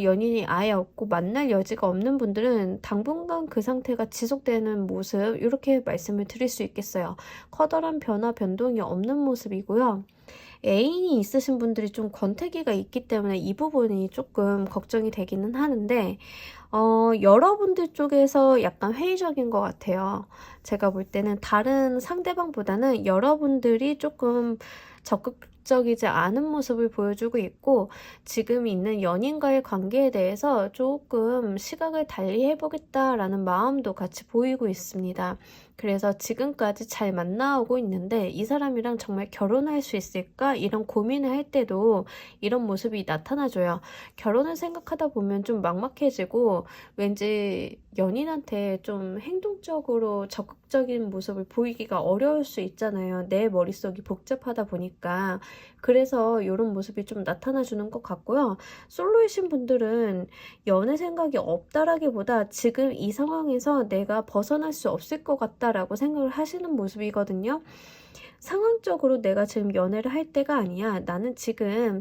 연인이 아예 없고 만날 여지가 없는 분들은 당분간 그 상태가 지속되는 모습, 이렇게 말씀을 드릴 수 있겠어요. 커다란 변화, 변동이 없는 모습이고요. 애인이 있으신 분들이 좀 권태기가 있기 때문에 이 부분이 조금 걱정이 되기는 하는데, 여러분들 쪽에서 약간 회의적인 것 같아요. 제가 볼 때는 다른 상대방보다는 여러분들이 조금 적극적이지 않은 모습을 보여주고 있고, 지금 있는 연인과의 관계에 대해서 조금 시각을 달리 해보겠다라는 마음도 같이 보이고 있습니다. 그래서 지금까지 잘 만나오고 있는데 이 사람이랑 정말 결혼할 수 있을까? 이런 고민을 할 때도 이런 모습이 나타나줘요. 결혼을 생각하다 보면 좀 막막해지고 왠지 연인한테 좀 행동적으로 적극적인 모습을 보이기가 어려울 수 있잖아요. 내 머릿속이 복잡하다 보니까. 그래서 이런 모습이 좀 나타나주는 것 같고요. 솔로이신 분들은 연애 생각이 없다라기보다 지금 이 상황에서 내가 벗어날 수 없을 것 같다라고 생각을 하시는 모습이거든요. 상황적으로 내가 지금 연애를 할 때가 아니야. 나는 지금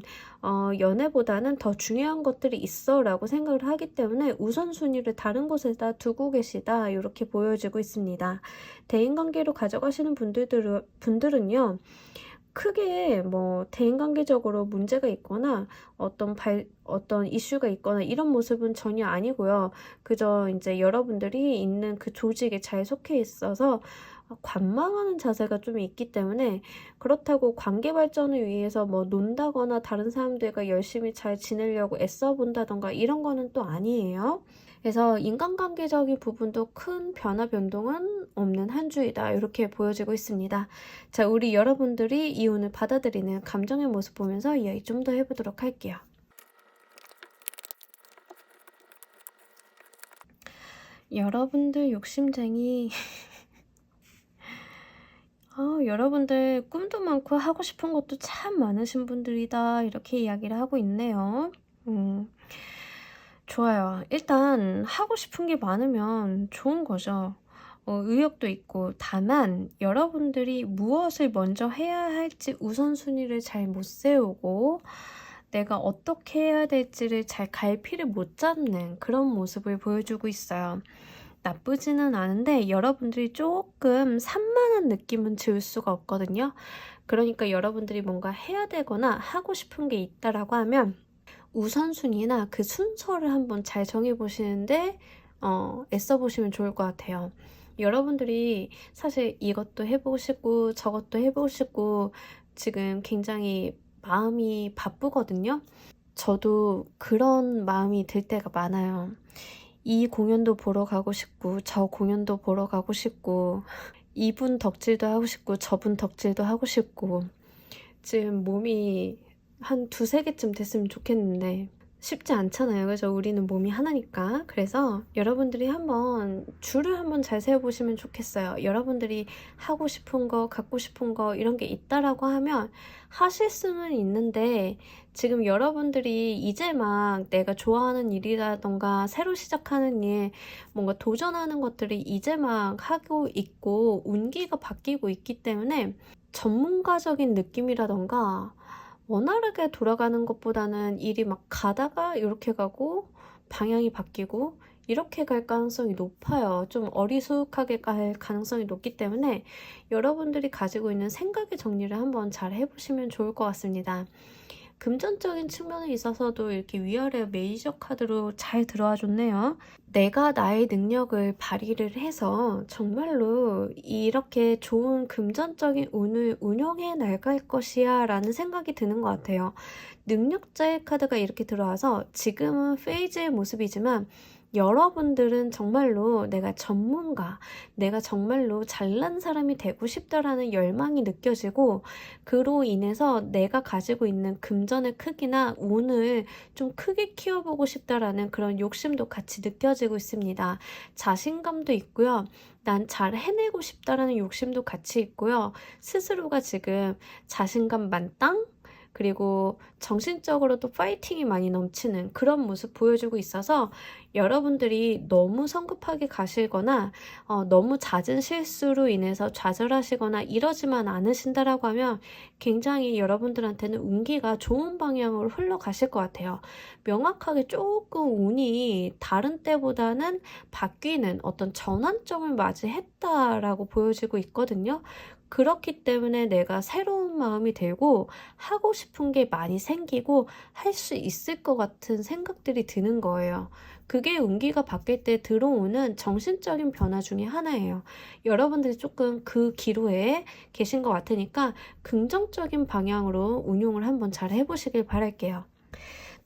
연애보다는 더 중요한 것들이 있어 라고 생각을 하기 때문에 우선순위를 다른 곳에다 두고 계시다. 이렇게 보여지고 있습니다. 대인관계로 가져가시는 분들은요. 크게 뭐 대인관계적으로 문제가 있거나 어떤 이슈가 있거나 이런 모습은 전혀 아니고요. 그저 이제 여러분들이 있는 그 조직에 잘 속해 있어서 관망하는 자세가 좀 있기 때문에 그렇다고 관계 발전을 위해서 뭐 논다거나 다른 사람들과 열심히 잘 지내려고 애써 본다던가 이런 거는 또 아니에요. 그래서 인간관계적인 부분도 큰 변화 변동은 없는 한 주이다. 이렇게 보여지고 있습니다. 자, 우리 여러분들이 이 운을 받아들이는 감정의 모습 보면서 이야기 좀 더 해보도록 할게요. 여러분들 욕심쟁이. 여러분들 꿈도 많고 하고 싶은 것도 참 많으신 분들이다. 이렇게 이야기를 하고 있네요. 좋아요. 일단 하고 싶은 게 많으면 좋은 거죠. 의욕도 있고. 다만 여러분들이 무엇을 먼저 해야 할지 우선순위를 잘 못 세우고 내가 어떻게 해야 될지를 잘 갈피를 못 잡는 그런 모습을 보여주고 있어요. 나쁘지는 않은데 여러분들이 조금 산만한 느낌은 지울 수가 없거든요. 그러니까 여러분들이 뭔가 해야 되거나 하고 싶은 게 있다라고 하면 우선순위나 그 순서를 한번 잘 정해보시는데 애써보시면 좋을 것 같아요. 여러분들이 사실 이것도 해보고 싶고 저것도 해보고 싶고 지금 굉장히 마음이 바쁘거든요. 저도 그런 마음이 들 때가 많아요. 이 공연도 보러 가고 싶고 저 공연도 보러 가고 싶고 이분 덕질도 하고 싶고 저분 덕질도 하고 싶고 지금 몸이 한 2-3개쯤 됐으면 좋겠는데 쉽지 않잖아요. 그래서 우리는 몸이 하나니까. 그래서 여러분들이 줄을 한번 잘 세워보시면 좋겠어요. 여러분들이 하고 싶은 거, 갖고 싶은 거 이런 게 있다라고 하면 하실 수는 있는데 지금 여러분들이 이제 막 내가 좋아하는 일이라던가 새로 시작하는 일, 뭔가 도전하는 것들이 이제 막 하고 있고 운기가 바뀌고 있기 때문에 전문가적인 느낌이라던가 원활하게 돌아가는 것보다는 일이 막 가다가 이렇게 가고 방향이 바뀌고 이렇게 갈 가능성이 높아요. 좀 어리숙하게 갈 가능성이 높기 때문에 여러분들이 가지고 있는 생각의 정리를 한번 잘 해보시면 좋을 것 같습니다. 금전적인 측면에 있어서도 이렇게 위아래 메이저 카드로 잘 들어와 줬네요. 내가 나의 능력을 발휘를 해서 정말로 이렇게 좋은 금전적인 운을 운영해 나갈 것이야 라는 생각이 드는 것 같아요. 능력자의 카드가 이렇게 들어와서 지금은 페이지의 모습이지만 여러분들은 정말로 내가 전문가, 내가 정말로 잘난 사람이 되고 싶다라는 열망이 느껴지고 그로 인해서 내가 가지고 있는 금전의 크기나 운을 좀 크게 키워보고 싶다라는 그런 욕심도 같이 느껴지고 있습니다. 자신감도 있고요. 난 잘 해내고 싶다라는 욕심도 같이 있고요. 스스로가 지금 자신감 만땅? 그리고 정신적으로도 파이팅이 많이 넘치는 그런 모습 보여주고 있어서 여러분들이 너무 성급하게 가시거나 너무 잦은 실수로 인해서 좌절하시거나 이러지만 않으신다라고 하면 굉장히 여러분들한테는 운기가 좋은 방향으로 흘러가실 것 같아요. 명확하게 조금 운이 다른 때보다는 바뀌는 어떤 전환점을 맞이했다라고 보여지고 있거든요. 그렇기 때문에 내가 새로운 마음이 들고 하고 싶은 게 많이 생기고 할 수 있을 것 같은 생각들이 드는 거예요. 그게 운기가 바뀔 때 들어오는 정신적인 변화 중에 하나예요. 여러분들이 조금 그 기로에 계신 것 같으니까 긍정적인 방향으로 운용을 한번 잘 해보시길 바랄게요.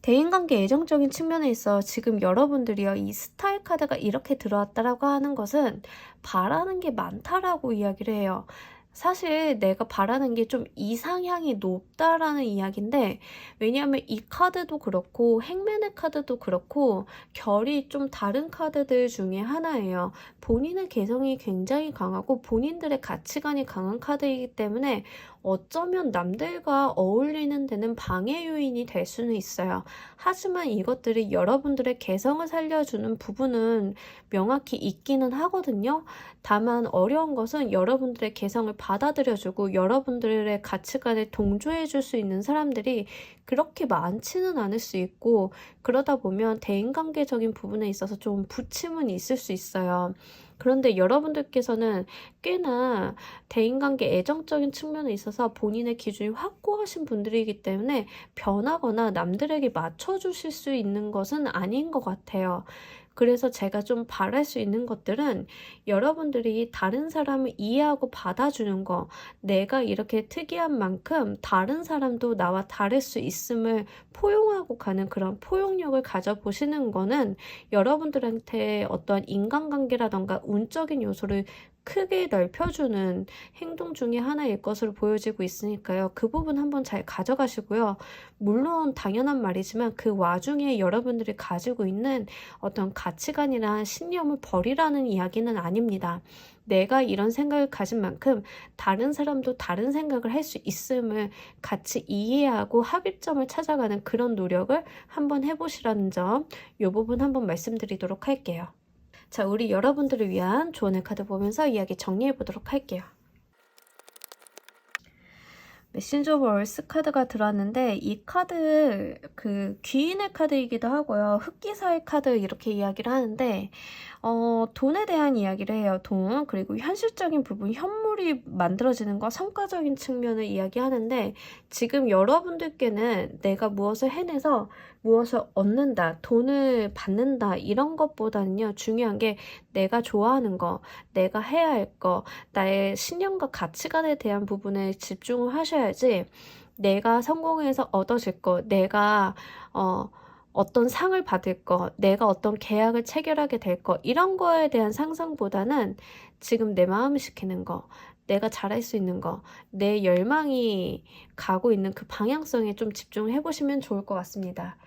대인관계 애정적인 측면에 있어 지금 여러분들이요, 이 스타일 카드가 이렇게 들어왔다라고 하는 것은 바라는 게 많다라고 이야기를 해요. 사실 내가 바라는 게 좀 이상향이 높다라는 이야기인데, 왜냐하면 이 카드도 그렇고 행맨의 카드도 그렇고 결이 좀 다른 카드들 중에 하나예요. 본인의 개성이 굉장히 강하고 본인들의 가치관이 강한 카드이기 때문에 어쩌면 남들과 어울리는 데는 방해 요인이 될 수는 있어요. 하지만 이것들이 여러분들의 개성을 살려주는 부분은 명확히 있기는 하거든요. 다만 어려운 것은 여러분들의 개성을 받아들여주고 여러분들의 가치관에 동조해줄 수 있는 사람들이 그렇게 많지는 않을 수 있고, 그러다 보면 대인관계적인 부분에 있어서 좀 부침은 있을 수 있어요. 그런데 여러분들께서는 꽤나 대인관계 애정적인 측면에 있어서 본인의 기준이 확고하신 분들이기 때문에 변하거나 남들에게 맞춰주실 수 있는 것은 아닌 것 같아요. 그래서 제가 좀 바랄 수 있는 것들은 여러분들이 다른 사람을 이해하고 받아주는 거, 내가 이렇게 특이한 만큼 다른 사람도 나와 다를 수 있음을 포용하고 가는 그런 포용력을 가져보시는 거는 여러분들한테 어떠한 인간관계라던가 운적인 요소를 크게 넓혀주는 행동 중에 하나일 것으로 보여지고 있으니까요. 그 부분 한번 잘 가져가시고요. 물론 당연한 말이지만 그 와중에 여러분들이 가지고 있는 어떤 가치관이나 신념을 버리라는 이야기는 아닙니다. 내가 이런 생각을 가진 만큼 다른 사람도 다른 생각을 할 수 있음을 같이 이해하고 합의점을 찾아가는 그런 노력을 한번 해보시라는 점, 이 부분 한번 말씀드리도록 할게요. 자, 우리 여러분들을 위한 조언의 카드 보면서 이야기 정리해 보도록 할게요. 메신저 오브 얼스 카드가 들어왔는데, 이 카드 귀인의 카드이기도 하고요, 흑기사의 카드 이렇게 이야기를 하는데, 돈에 대한 이야기를 해요. 돈, 그리고 현실적인 부분, 현물이 만들어지는 거, 성과적인 측면을 이야기하는데, 지금 여러분들께는 내가 무엇을 해내서 무엇을 얻는다, 돈을 받는다, 이런 것보다는요, 중요한 게 내가 좋아하는 거, 내가 해야 할 거, 나의 신념과 가치관에 대한 부분에 집중을 하셔야지, 내가 성공해서 얻어질 거, 내가 어떤 상을 받을 거, 내가 어떤 계약을 체결하게 될 거, 이런 거에 대한 상상보다는 지금 내 마음이 시키는 거, 내가 잘할 수 있는 거, 내 열망이 가고 있는 그 방향성에 좀 집중을 해보시면 좋을 것 같습니다.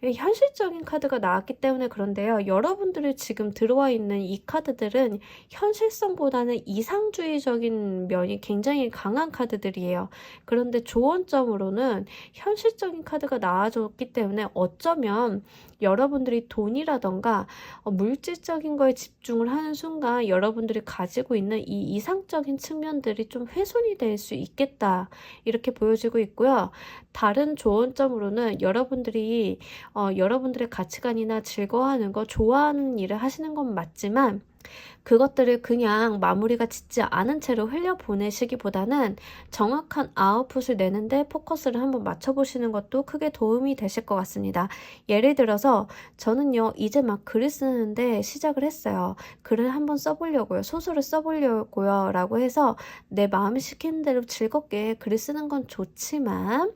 현실적인 카드가 나왔기 때문에 그런데요, 여러분들이 지금 들어와 있는 이 카드들은 현실성보다는 이상주의적인 면이 굉장히 강한 카드들이에요. 그런데 조언점으로는 현실적인 카드가 나와줬기 때문에 어쩌면 여러분들이 돈이라던가 물질적인 거에 집중을 하는 순간 여러분들이 가지고 있는 이 이상적인 측면들이 좀 훼손이 될 수 있겠다, 이렇게 보여지고 있고요. 다른 조언점으로는 여러분들이 여러분들의 가치관이나 즐거워하는 거, 좋아하는 일을 하시는 건 맞지만 그것들을 그냥 마무리가 짓지 않은 채로 흘려보내시기보다는 정확한 아웃풋을 내는데 포커스를 한번 맞춰보시는 것도 크게 도움이 되실 것 같습니다. 예를 들어서 저는요, 이제 막 글을 쓰는데 시작을 했어요. 글을 한번 써보려고요, 소설을 써보려고요 라고 해서 내 마음이 시키는 대로 즐겁게 글을 쓰는 건 좋지만,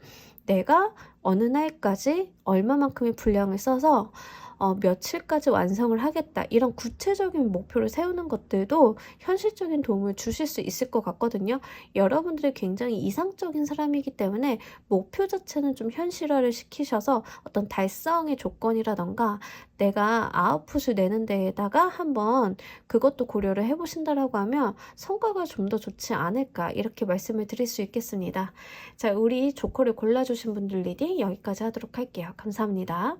내가 어느 날까지 얼마만큼의 분량을 써서 며칠까지 완성을 하겠다, 이런 구체적인 목표를 세우는 것들도 현실적인 도움을 주실 수 있을 것 같거든요. 여러분들이 굉장히 이상적인 사람이기 때문에 목표 자체는 좀 현실화를 시키셔서 어떤 달성의 조건이라던가 내가 아웃풋을 내는 데에다가 한번 그것도 고려를 해보신다라고 하면 성과가 좀 더 좋지 않을까, 이렇게 말씀을 드릴 수 있겠습니다. 자, 우리 조커를 골라주신 분들 리딩 여기까지 하도록 할게요. 감사합니다.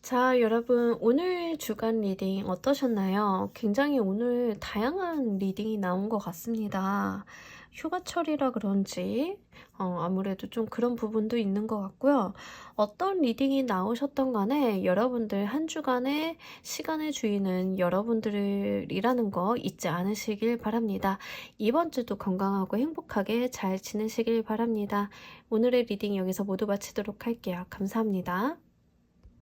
자, 여러분, 오늘 주간 리딩 어떠셨나요? 굉장히 오늘 다양한 리딩이 나온 것 같습니다. 휴가철이라 그런지 아무래도 좀 그런 부분도 있는 것 같고요. 어떤 리딩이 나오셨던 간에 여러분들 한 주간의 시간의 주인은 여러분들이라는 거 잊지 않으시길 바랍니다. 이번 주도 건강하고 행복하게 잘 지내시길 바랍니다. 오늘의 리딩 여기서 모두 마치도록 할게요. 감사합니다.